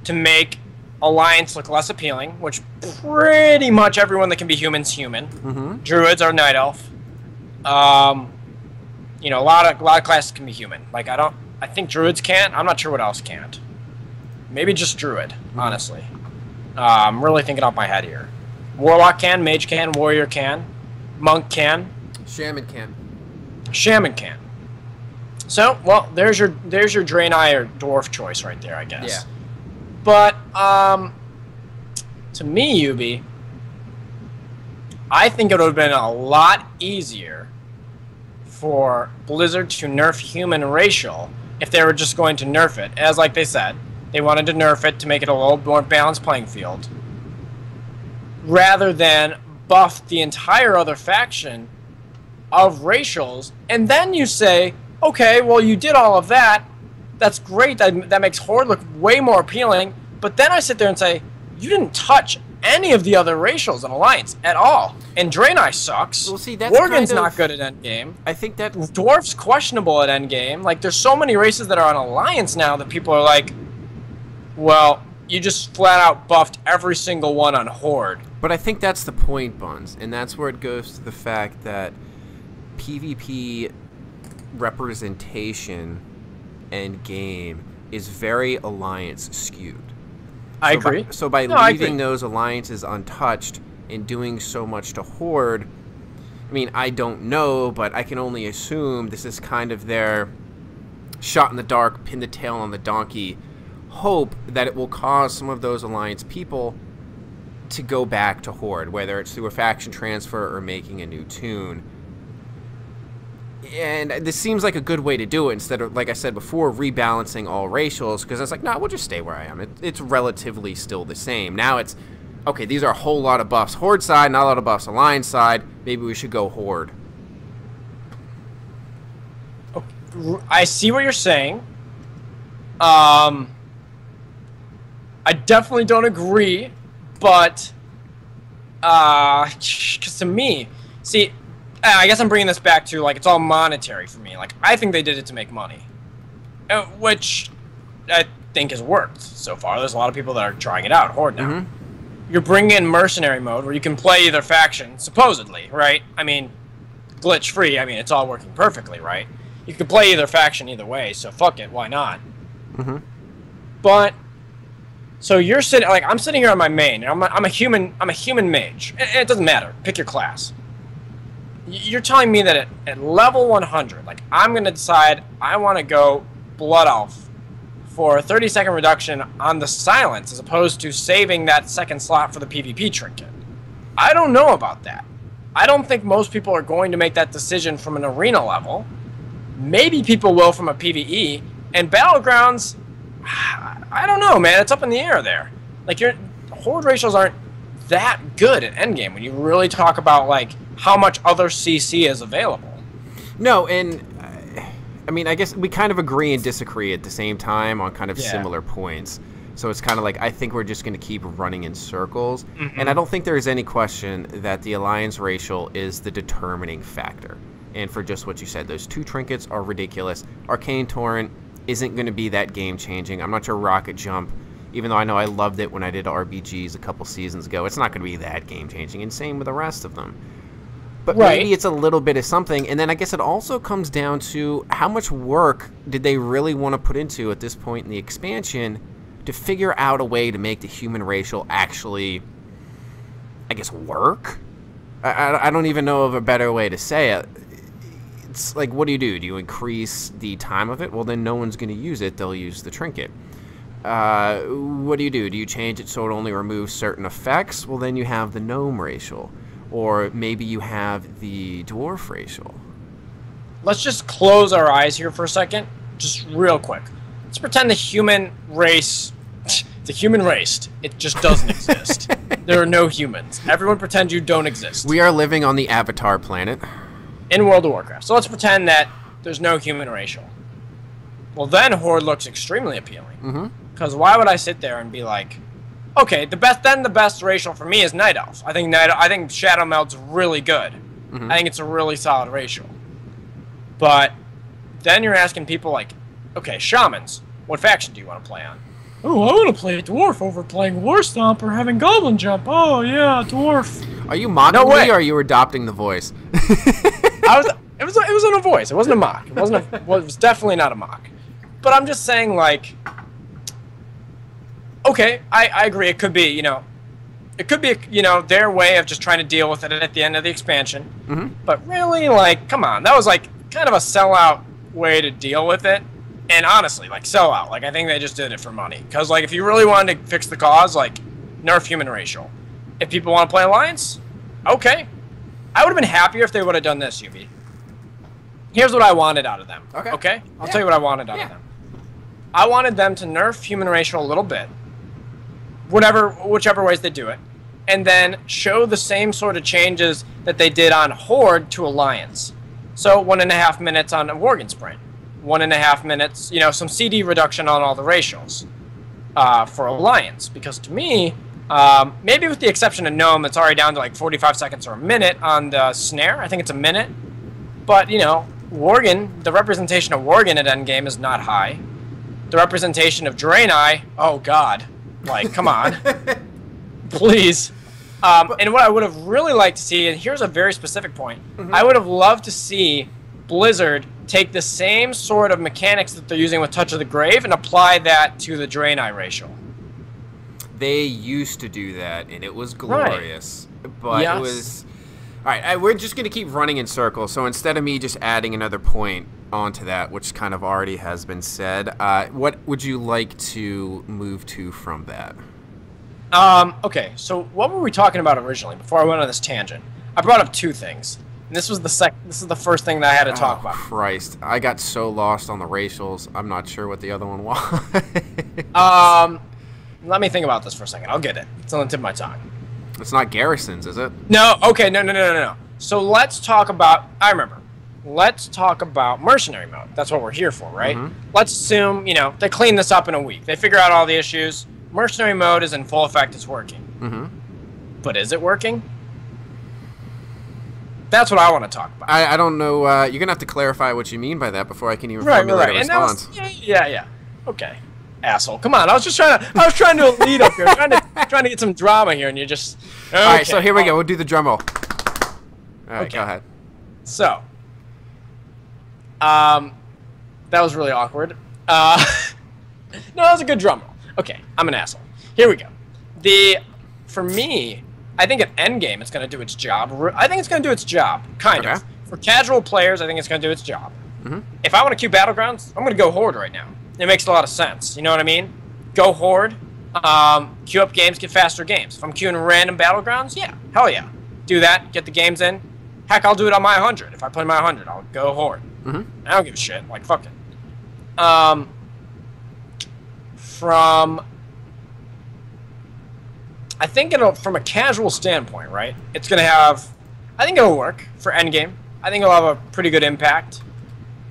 to make Alliance look less appealing, which pretty much everyone that can be human's human. Druids are Night Elf. You know, a lot of classes can be human. Like, I think Druids can't. I'm not sure what else can't. Maybe just Druid, honestly. I'm really thinking off my head here. Warlock can, Mage can, Warrior can, Monk can. Shaman can. Shaman can. So, well, there's your Draenei or Dwarf choice right there, I guess. Yeah. But, to me, Yubi, I think it would have been a lot easier for Blizzard to nerf human racial if they were just going to nerf it. As like they said, they wanted to nerf it to make it a little more balanced playing field, rather than buff the entire other faction of racials, and then you say, okay, well, you did all of that. That's great. That makes Horde look way more appealing. But then I sit there and say, you didn't touch any of the other racials in Alliance at all. And Draenei sucks. Well, see, that's Worgen's not good at endgame. I think that Dwarf's questionable at endgame. Like, there's so many races that are on Alliance now that people are like, well, you just flat out buffed every single one on Horde. But I think that's the point, Buns, and that's where it goes to the fact that PvP representation and game is very Alliance skewed. I agree. So by leaving those alliances untouched and doing so much to Horde, I mean, I don't know, but I can only assume this is kind of their shot in the dark, pin the tail on the donkey hope that it will cause some of those alliance people to go back to Horde, whether it's through a faction transfer or making a new tune. And this seems like a good way to do it instead of, like I said before, rebalancing all racials, because it's like, no, we'll just stay where I am. It's relatively still the same. Now it's, okay, these are a whole lot of buffs Horde side, not a lot of buffs Alliance side. Maybe we should go Horde. I see what you're saying. I definitely don't agree, but because to me, see, I guess I'm bringing this back to, like, it's all monetary for me. Like, I think they did it to make money, which I think has worked so far. There's a lot of people that are trying it out, Horde now. Mm-hmm. You're bringing in Mercenary mode, where you can play either faction, supposedly, right? I mean, glitch-free, I mean, it's all working perfectly, right? You can play either faction either way, so fuck it, why not? Mm-hmm. But so you're sitting, like, I'm sitting here on my main, and I'm a human mage. And it doesn't matter. Pick your class. You're telling me that at level 100, like, I'm gonna decide I want to go Blood Elf for a 30-second reduction on the silence, as opposed to saving that second slot for the PvP trinket. I don't know about that. I don't think most people are going to make that decision from an arena level. Maybe people will from a PvE, and Battlegrounds, I don't know, man. It's up in the air there. Like, your Horde ratios aren't that good at endgame when you really talk about, like, how much other CC is available. No, and I mean, I guess we kind of agree and disagree at the same time on kind of similar points. So it's kind of like, I think we're just going to keep running in circles. Mm-hmm. And I don't think there's any question that the Alliance racial is the determining factor. And for just what you said, those two trinkets are ridiculous. Arcane Torrent isn't going to be that game-changing. I'm not sure Rocket Jump, even though I know I loved it when I did RBGs a couple seasons ago, it's not going to be that game-changing, and same with the rest of them. But maybe it's a little bit of something, and then I guess it also comes down to how much work did they really want to put into at this point in the expansion to figure out a way to make the human racial actually, I guess, work? I don't even know of a better way to say it. It's like, what do? Do you increase the time of it? Well, then no one's going to use it. They'll use the trinket. What do? Do you change it so it only removes certain effects? Well, then you have the gnome racial. Or maybe you have the dwarf racial. Let's just close our eyes here for a second. Just real quick. Let's pretend the human race... The human race. It just doesn't exist. There are no humans. Everyone pretend you don't exist. We are living on the Avatar planet. In World of Warcraft. So let's pretend that there's no human racial. Well, then Horde looks extremely appealing. Because why would I sit there and be like, okay, the best racial for me is Night Elf. I think Shadow Meld's really good. I think it's a really solid racial. But then you're asking people like, okay, shamans, what faction do you want to play on? Oh, I want to play a dwarf over playing War Stomp or having Goblin Jump. Oh yeah, dwarf. Are you mocking me, or are you adopting the voice? It wasn't a voice. It wasn't a mock. It was definitely not a mock. But I'm just saying, like, okay, I agree. It could be, their way of just trying to deal with it at the end of the expansion. But really, like, come on, that was like kind of a sellout way to deal with it. And honestly, like, sellout. Like, I think they just did it for money. Because, like, if you really wanted to fix the cause, like, nerf human racial. If people want to play Alliance, okay. I would have been happier if they would have done this, Yubi. Here's what I wanted out of them. Okay? I'll tell you what I wanted out of them. I wanted them to nerf human racial a little bit. Whichever ways they do it. And then show the same sort of changes that they did on Horde to Alliance. So 1.5 minutes on a Worgen Sprint. 1.5 minutes, some CD reduction on all the racials for Alliance. Because to me, maybe with the exception of Gnome, it's already down to like 45 seconds or a minute on the Snare. I think it's a minute. But, Worgen, the representation of Worgen at endgame is not high. The representation of Draenei, oh god. Like, come on. Please. And what I would have really liked to see, and here's a very specific point, I would have loved to see Blizzard take the same sort of mechanics that they're using with Touch of the Grave and apply that to the Draenei racial. They used to do that, and it was glorious. Right. But it was... All right, we're just going to keep running in circles, so instead of me just adding another point onto that, which kind of already has been said, what would you like to move to from that? Okay, so what were we talking about originally before I went on this tangent? I brought up two things. And this was this is the first thing that I had to talk about. Christ. I got so lost on the racials. I'm not sure what the other one was. Let me think about this for a second. I'll get it. It's on the tip of my tongue. It's not garrisons, is it? No, okay, no. So let's talk about, I remember. Let's talk about mercenary mode. That's what we're here for, right? Let's assume, they clean this up in a week. They figure out all the issues. Mercenary mode is in full effect. It's working. But is it working? That's what I want to talk about. I don't know. You're going to have to clarify what you mean by that before I can even formulate a response. Yeah. Okay. Asshole. Come on. I was trying to lead up here. trying to get some drama here, and you're just... Okay. All right, so here we go. We'll do the drum roll. All right, go ahead. So, that was really awkward. No, that was a good drum roll. Okay, I'm an asshole. Here we go. For me, I think at endgame it's going to do its job. I think it's going to do its job, kind of. For casual players, I think it's going to do its job. If I want to queue Battlegrounds, I'm going to go Horde right now. It makes a lot of sense. You know what I mean? Go Horde, queue up games, get faster games. If I'm queuing random Battlegrounds, yeah, hell yeah. Do that, get the games in. Heck, I'll do it on my 100. If I play my 100, I'll go Horde. I don't give a shit. Like, fuck it. I think from a casual standpoint, right? It's going to have... I think it'll work for endgame. I think it'll have a pretty good impact.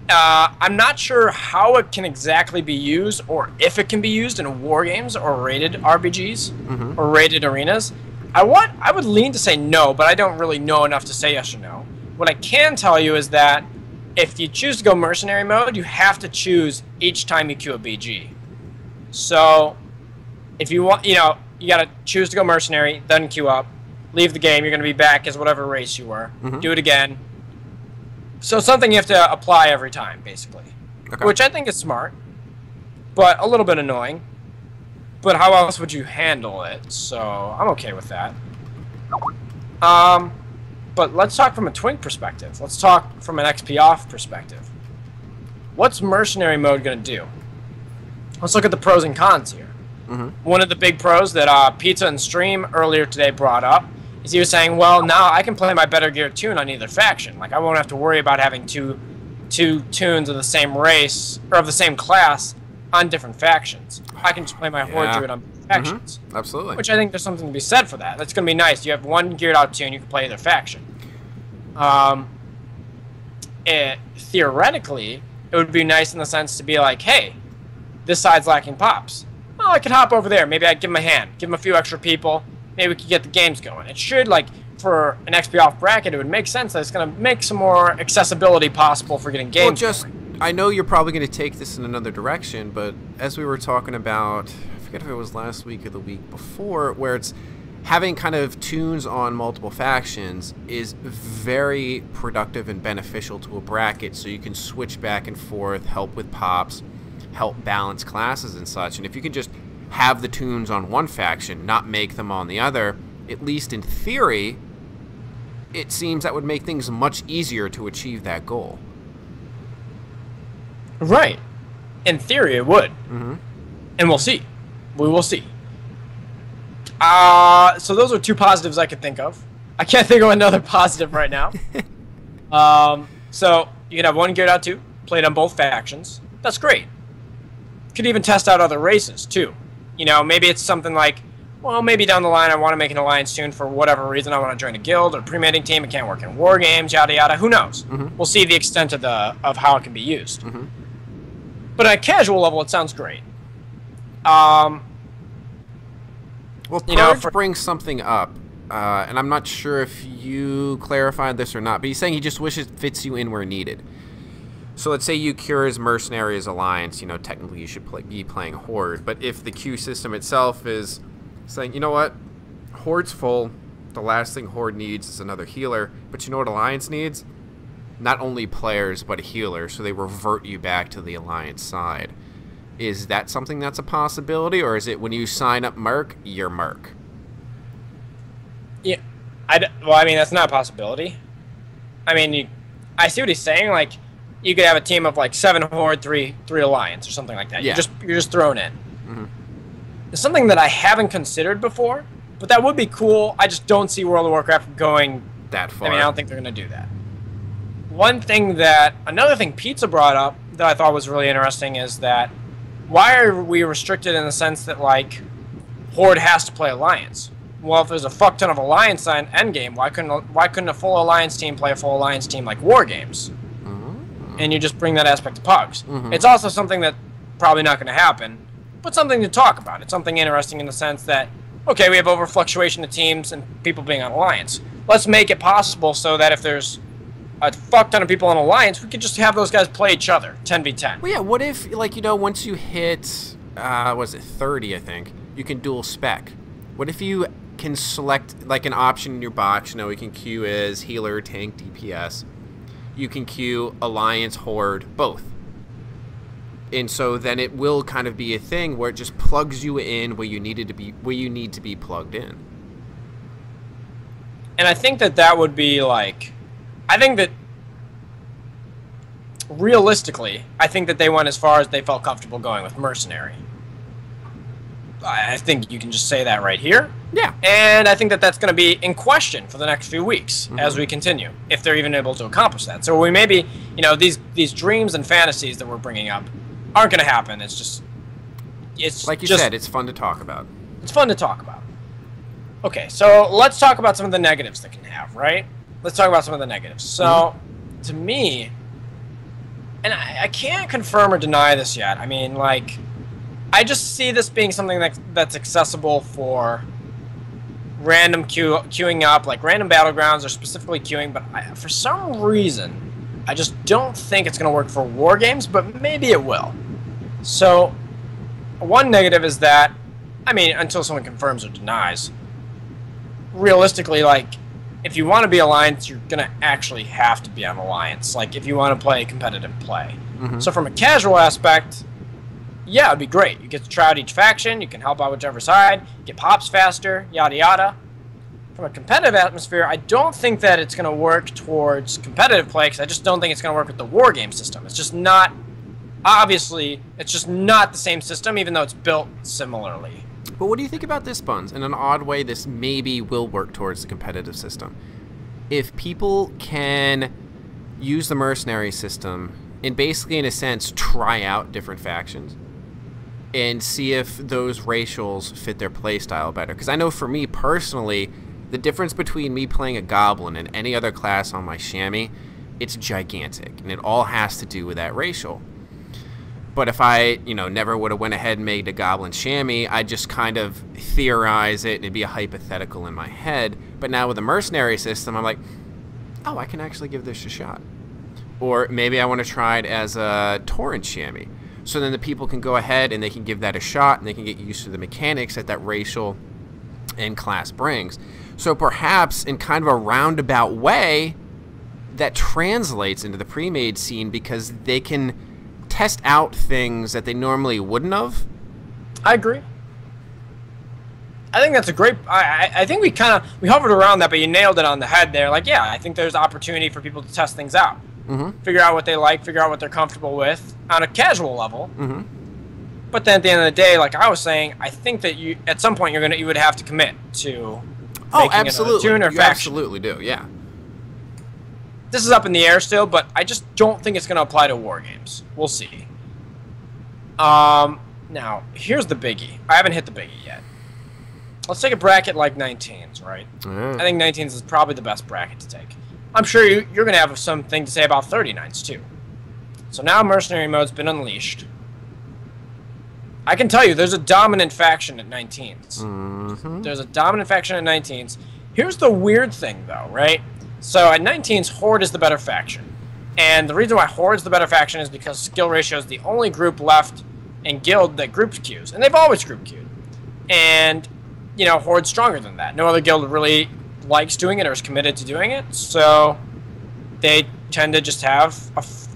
I'm not sure how it can exactly be used or if it can be used in war games or rated RPGs or rated arenas. I would lean to say no, but I don't really know enough to say yes or no. What I can tell you is that if you choose to go mercenary mode, you have to choose each time you queue a BG. So if you want, you got to choose to go mercenary, then queue up, leave the game, you're going to be back as whatever race you were, do it again. So something you have to apply every time, basically, which I think is smart, but a little bit annoying. But how else would you handle it? So I'm okay with that. But let's talk from a Twink perspective. Let's talk from an XP off perspective. What's mercenary mode going to do? Let's look at the pros and cons here. One of the big pros that Pizza and Stream earlier today brought up is he was saying, well, now I can play my better gear tune on either faction. Like, I won't have to worry about having two tunes of the same race or of the same class on different factions. I can just play my Horde druid on factions. Absolutely. Which I think there's something to be said for that. That's going to be nice. You have one geared out tune, you can play either faction. Theoretically, it would be nice in the sense to be like, hey, this side's lacking pops. Oh, I could hop over there. Maybe I'd give him a hand. Give him a few extra people. Maybe we could get the games going. It should, like, for an XP off bracket, it would make sense that it's going to make some more accessibility possible for getting games going. I know you're probably going to take this in another direction, but as we were talking about, I forget if it was last week or the week before, where it's having kind of tunes on multiple factions is very productive and beneficial to a bracket, so you can switch back and forth, help with pops, help balance classes and such. And if you can just have the tunes on one faction, not make them on the other, at least in theory, it seems that would make things much easier to achieve that goal. Right. In theory, it would. And we'll see. We will see. So those are two positives I could think of. I can't think of another positive right now. So you can have one geared out too, played on both factions. That's great. Could even test out other races too. Maybe it's something like, well, maybe down the line I want to make an alliance tune for whatever reason. I want to join a guild or pre-mating team. It can't work in war games, yada yada. Who knows? We'll see the extent of how it can be used. But at a casual level, it sounds great. Well, Purge brings something up, and I'm not sure if you clarified this or not, but he's saying he just wishes it fits you in where needed. So let's say you cure as Mercenary as Alliance, technically you should be playing Horde, but if the queue system itself is saying, you know what, Horde's full, the last thing Horde needs is another healer, but you know what Alliance needs? Not only players, but a healer, so they revert you back to the Alliance side. Is that something that's a possibility, or is it when you sign up Merc, you're Merc? Yeah, that's not a possibility. I see what he's saying, like, you could have a team of like 7 Horde, 3 Alliance or something like that. Yeah. You're just thrown in. is something that I haven't considered before, but that would be cool. I just don't see World of Warcraft going that far. I mean, I don't think they're going to do that. Another thing Pizza brought up that I thought was really interesting is that why are we restricted in the sense that, like, Horde has to play Alliance? Well, if there's a fuck ton of Alliance on Endgame, why couldn't a full Alliance team play a full Alliance team like War Games? And you just bring that aspect to Pugs. It's also something that probably not going to happen, but something to talk about. It's something interesting in the sense that, okay, we have over fluctuation of teams and people being on Alliance. Let's make it possible so that if there's a fuck ton of people on Alliance, we could just have those guys play each other, 10v10. Well, yeah, what if, like, you know, once you hit, was it 30, I think, you can dual spec. What if you can select, like, an option in your box, you know, we can queue as healer, tank, DPS. You can queue Alliance, Horde, both. And so then it will kind of be a thing where it just plugs you in where you need to be plugged in. And I think that would be, like, I think that realistically, I think that they went as far as they felt comfortable going with Mercenary. I think you can just say that right here. Yeah. And I think that that's going to be in question for the next few weeks as we continue, if they're even able to accomplish that. So we maybe, you know, these dreams and fantasies that we're bringing up aren't going to happen. It's like you said, it's fun to talk about. It's fun to talk about. Okay, so let's talk about some of the negatives that can have, right? Let's talk about some of the negatives. So, to me, and I can't confirm or deny this yet. I mean, like, I just see this being something that's accessible for random queuing up, like random battlegrounds or specifically queuing, but for some reason, I just don't think it's going to work for war games, but maybe it will. So, one negative is that, I mean, until someone confirms or denies, realistically, like, if you want to be Alliance, you're going to actually have to be on Alliance, like, if you want to play competitive play. So from a casual aspect, yeah, it'd be great. You get to try out each faction, you can help out whichever side, get pops faster, yada yada. From a competitive atmosphere, I don't think that it's going to work towards competitive play, because I just don't think it's going to work with the war game system. It's just not, obviously, it's just not the same system, even though it's built similarly. But what do you think about this, Buns? In an odd way, this maybe will work towards the competitive system. If people can use the mercenary system and basically, in a sense, try out different factions and see if those racials fit their playstyle better. Because I know for me personally, the difference between me playing a goblin and any other class on my chamois, it's gigantic. And it all has to do with that racial. But if I, you know, never would have went ahead and made a goblin chamois, I'd just kind of theorize it and it'd be a hypothetical in my head. But now with the mercenary system, I'm like, oh, I can actually give this a shot. Or maybe I want to try it as a torrent chamois. So then the people can go ahead and they can give that a shot and they can get used to the mechanics that racial and class brings. So perhaps in kind of a roundabout way, that translates into the pre-made scene because they can test out things that they normally wouldn't have. I agree. I think that's a great. I think we hovered around that, but you nailed it on the head there. Like, yeah, I think there's opportunity for people to test things out, figure out what they like, figure out what they're comfortable with on a casual level. But then at the end of the day, like I was saying, I think that you at some point you would have to commit to. Absolutely. Tune or you faction. Absolutely do. Yeah. This is up in the air still, but I just don't think it's going to apply to war games. We'll see. Now, here's the biggie. I haven't hit the biggie yet. Let's take a bracket like 19s, right? I think 19s is probably the best bracket to take. I'm sure you're going to have something to say about 39s, too. So now Mercenary Mode's been unleashed. I can tell you, there's a dominant faction at 19s. There's a dominant faction at 19s. Here's the weird thing, though, right? So at 19s, Horde is the better faction. And the reason why Horde is the better faction is because skill ratio is the only group left in Guild that group queues. And they've always group queued. And, you know, Horde's stronger than that. No other guild really likes doing it or is committed to doing it. So they tend to just have,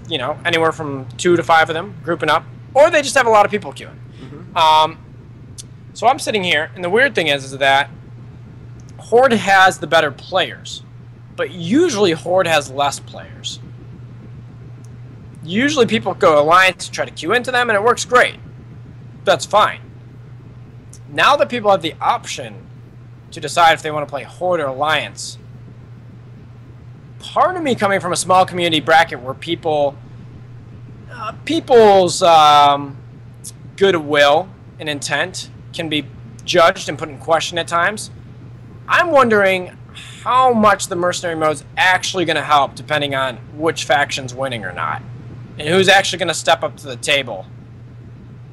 you know, anywhere from 2 to 5 of them grouping up. Or they just have a lot of people queuing. So I'm sitting here, and the weird thing is that Horde has the better players. But usually Horde has less players. Usually people go Alliance to try to queue into them, and it works great. That's fine. now that people have the option to decide if they want to play Horde or Alliance, part of me coming from a small community bracket where people's goodwill and intent can be judged and put in question at times, I'm wondering how much the mercenary mode is actually going to help depending on which faction's winning or not, and who's actually going to step up to the table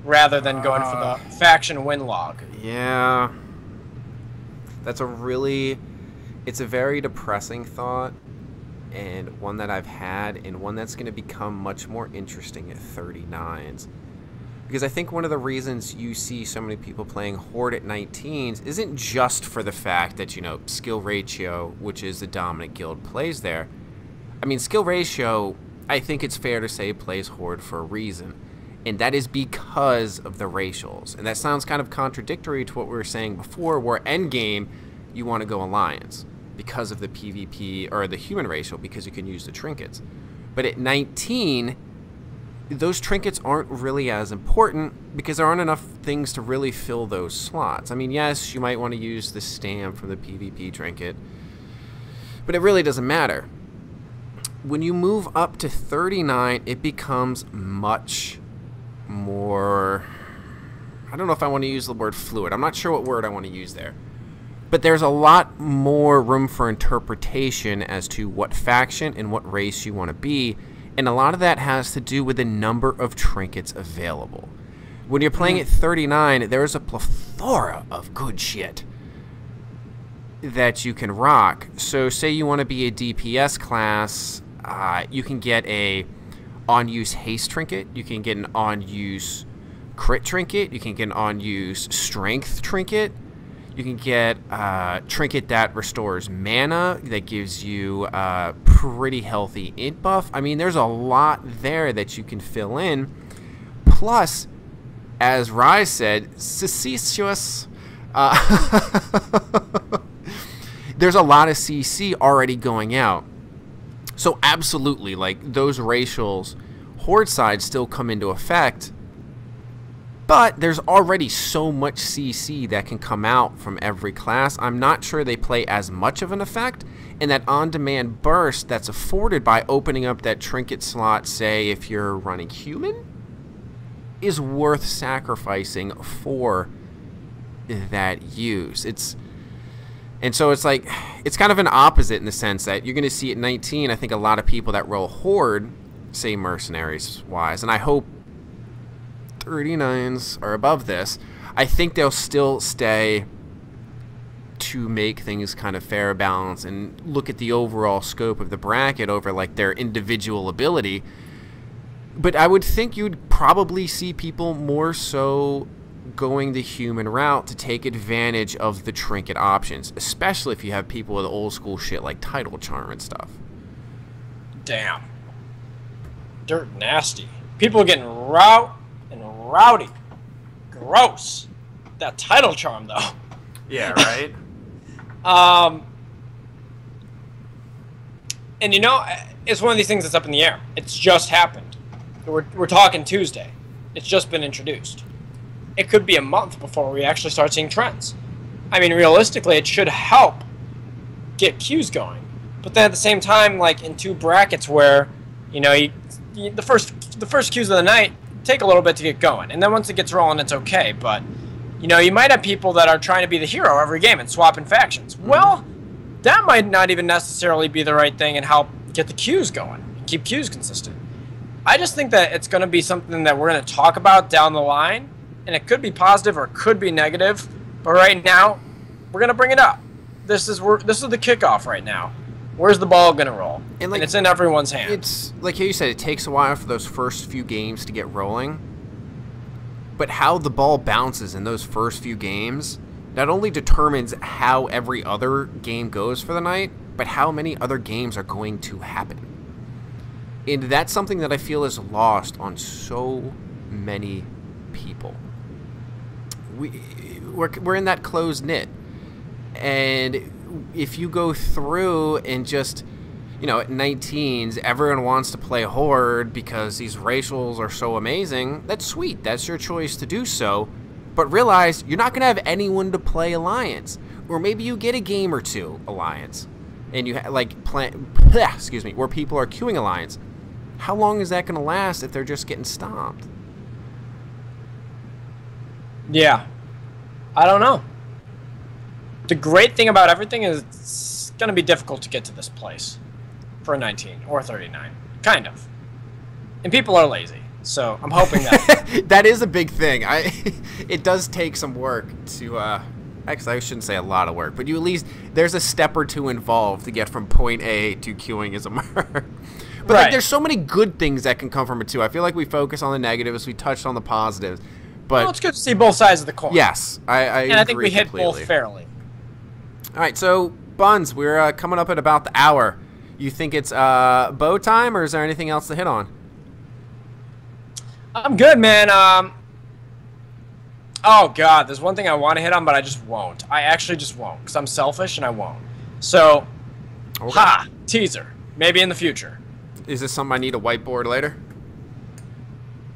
rather than going for the faction win log. Yeah. That's it's a very depressing thought, and one that I've had, and one that's going to become much more interesting at 39s. Because I think one of the reasons you see so many people playing Horde at 19s isn't just for the fact that, skill ratio, which is the dominant guild, plays there. I mean, skill ratio, I think it's fair to say, plays Horde for a reason. And that is because of the racials. And that sounds kind of contradictory to what we were saying before, where endgame, you want to go Alliance because of the PvP, or the human racial, because you can use the trinkets. But at 19... those trinkets aren't really as important because there aren't enough things to really fill those slots. I mean, yes, you might want to use the stamp from the PvP trinket, but it really doesn't matter. When you move up to 39, it becomes much more... I don't know if I want to use the word fluid. I'm not sure what word I want to use there. But there's a lot more room for interpretation as to what faction and what race you want to be. And a lot of that has to do with the number of trinkets available. When you're playing at 39, there's a plethora of good shit that you can rock. So say you want to be a DPS class, you can get a on-use haste trinket, you can get an on-use crit trinket, you can get an on-use strength trinket, you can get a trinket that restores mana, that gives you a pretty healthy int buff. I mean, there's a lot there that you can fill in. Plus, as Rise said, Cececius, there's a lot of CC already going out. So absolutely, like, those racials, Horde side still come into effect. But there's already so much CC that can come out from every class. I'm not sure they play as much of an effect, and that on-demand burst that's afforded by opening up that trinket slot, say if you're running human, is worth sacrificing for that use. And so it's like, it's kind of an opposite in the sense that you're going to see at 19, I think a lot of people that roll Horde, say mercenaries wise, and I hope 39s are above this, I think they'll still stay to make things kind of fair balance and look at the overall scope of the bracket over like their individual ability. But I would think you'd probably see people more so going the human route to take advantage of the trinket options, especially if you have people with old school shit like title charm and stuff. Damn. Dirt nasty. People are getting rowdy. Gross. That title charm, though. Yeah, right? And you know, it's one of these things that's up in the air. It's just happened. We're talking Tuesday. It's just been introduced. It could be a month before we actually start seeing trends. I mean, realistically, it should help get queues going. But then at the same time, like in two brackets where, you know, the first queues of the night take a little bit to get going, and then once it gets rolling, it's okay. But you know, you might have people that are trying to be the hero every game and swapping factions. Well, that might not even necessarily be the right thing and help get the queues going, keep queues consistent. I just think that it's going to be something that we're going to talk about down the line, and it could be positive or it could be negative. But right now, we're going to bring it up. This is the kickoff right now. Where's the ball going to roll? And it's in everyone's hands. It's like you said, it takes a while for those first few games to get rolling. But how the ball bounces in those first few games not only determines how every other game goes for the night, but how many other games are going to happen. And that's something that I feel is lost on so many people. We're in that closed knit. And if you go through and just, you know, at 19s, everyone wants to play Horde because these racials are so amazing, that's sweet. That's your choice to do so. but realize you're not going to have anyone to play Alliance. Or maybe you get a game or two Alliance, and you excuse me, where people are queuing Alliance. How long is that going to last if they're just getting stomped? Yeah, I don't know. The great thing about everything is it's going to be difficult to get to this place for a 19 or 39, kind of. And people are lazy, so I'm hoping that that is a big thing. It does take some work to actually I shouldn't say a lot of work, but you at least there's a step or two involved to get from point A to queuing as a merc. But like, there's so many good things that can come from it too. I feel like we focus on the negatives, we touched on the positives, but well, it's good to see both sides of the coin. Yes, I think we hit both fairly. All right, so Buns, we're coming up at about the hour. You think it's bow time, or is there anything else to hit on? I'm good, man. Oh God, there's one thing I want to hit on, but I just won't. I actually just won't, because I'm selfish and I won't. So, okay. Teaser. Maybe in the future. Is this something I need a whiteboard later?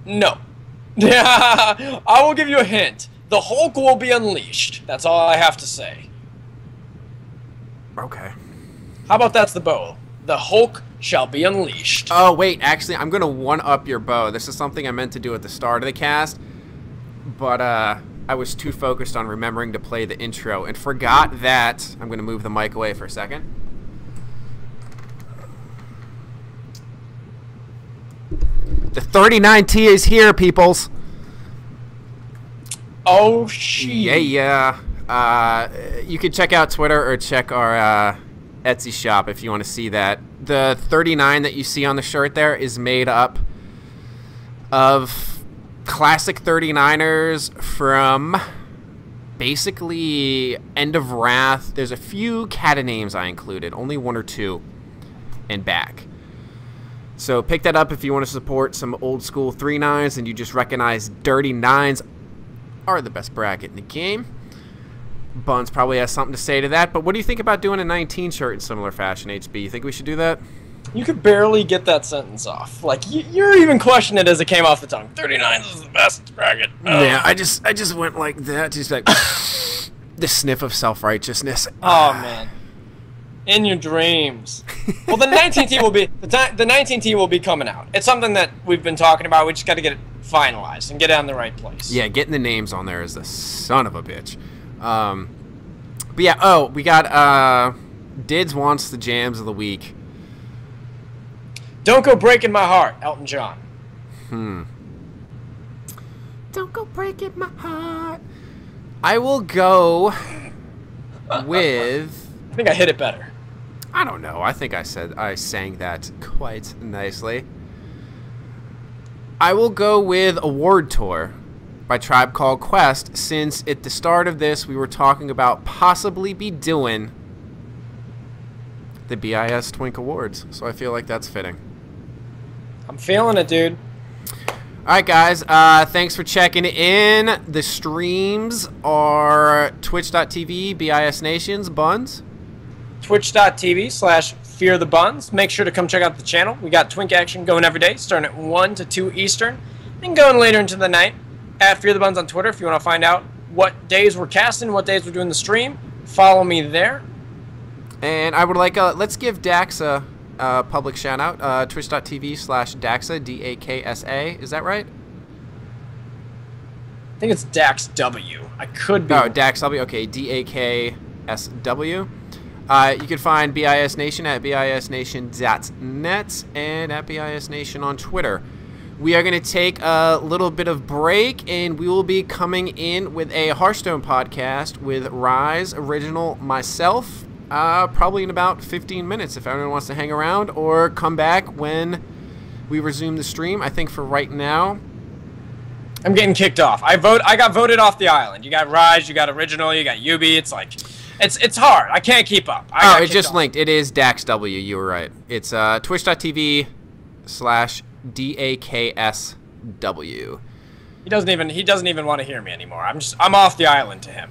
No. Yeah, I will give you a hint. The Hulk will be unleashed. That's all I have to say. Okay. How about that's the bow? The Hulk shall be unleashed. Oh, wait, actually, I'm going to one-up your bow. This is something I meant to do at the start of the cast, but I was too focused on remembering to play the intro and forgot that. I'm going to move the mic away for a second. The 39T is here, peoples. Oh, shit. Yeah. You can check out Twitter or check our Etsy shop if you want to see that. The 39 that you see on the shirt there is made up of classic 39ers from basically End of Wrath. There's a few kata names I included, only one or two, and back. So pick that up if you want to support some old school 39s and you just recognize Dirty Nines are the best bracket in the game. Buns probably has something to say to that, but what do you think about doing a 19 shirt in similar fashion, HB? You think we should do that? You could barely get that sentence off. Like, you're even questioning it as it came off the tongue. 39 is the best bracket. Oh. Yeah, I just went like that, just like the sniff of self-righteousness. Oh, man. In your dreams. Well, the 19T will be the 19T will be coming out. It's something that we've been talking about. We just got to get it finalized and get it on the right place. Yeah, getting the names on there is the son of a bitch. But yeah, we got Dids wants the jams of the week. Don't Go Breaking My Heart, Elton John. Don't go breaking my heart. I will go with I think I hit it better. I don't know. I think I sang that quite nicely. I will go with Award Tour by Tribe Called Quest, since at the start of this we were talking about possibly be doing the BIS Twink Awards. So I feel like that's fitting. I'm feeling it, dude. Alright guys, thanks for checking in. The streams are twitch.tv, BIS Nations, Buns. Twitch.tv/Fear the Buns. Make sure to come check out the channel. We got Twink action going every day, starting at 1 to 2 Eastern, and going later into the night. At Fear the Buns on Twitter if you want to find out what days we're casting, what days we're doing the stream. Follow me there. And I would like, let's give Dax a public shout out. Twitch.tv/Daxa, DAKSA. Is that right? I think it's Dax W. I could be. Oh, Dax W. Okay, DAKSW. You can find BIS Nation at bisnation.net and at BIS Nation on Twitter. We are going to take a little bit of break, and we will be coming in with a Hearthstone podcast with Rise, Original, myself, probably in about 15 minutes if everyone wants to hang around or come back when we resume the stream. I think for right now, I'm getting kicked off. I got voted off the island. You got Rise, you got Original, you got Yubi. It's like, it's hard. I can't keep up. Oh, it just linked. It is Dax W. You were right. It's twitch.tv/DAKSW. He doesn't even want to hear me anymore. I'm off the island to him.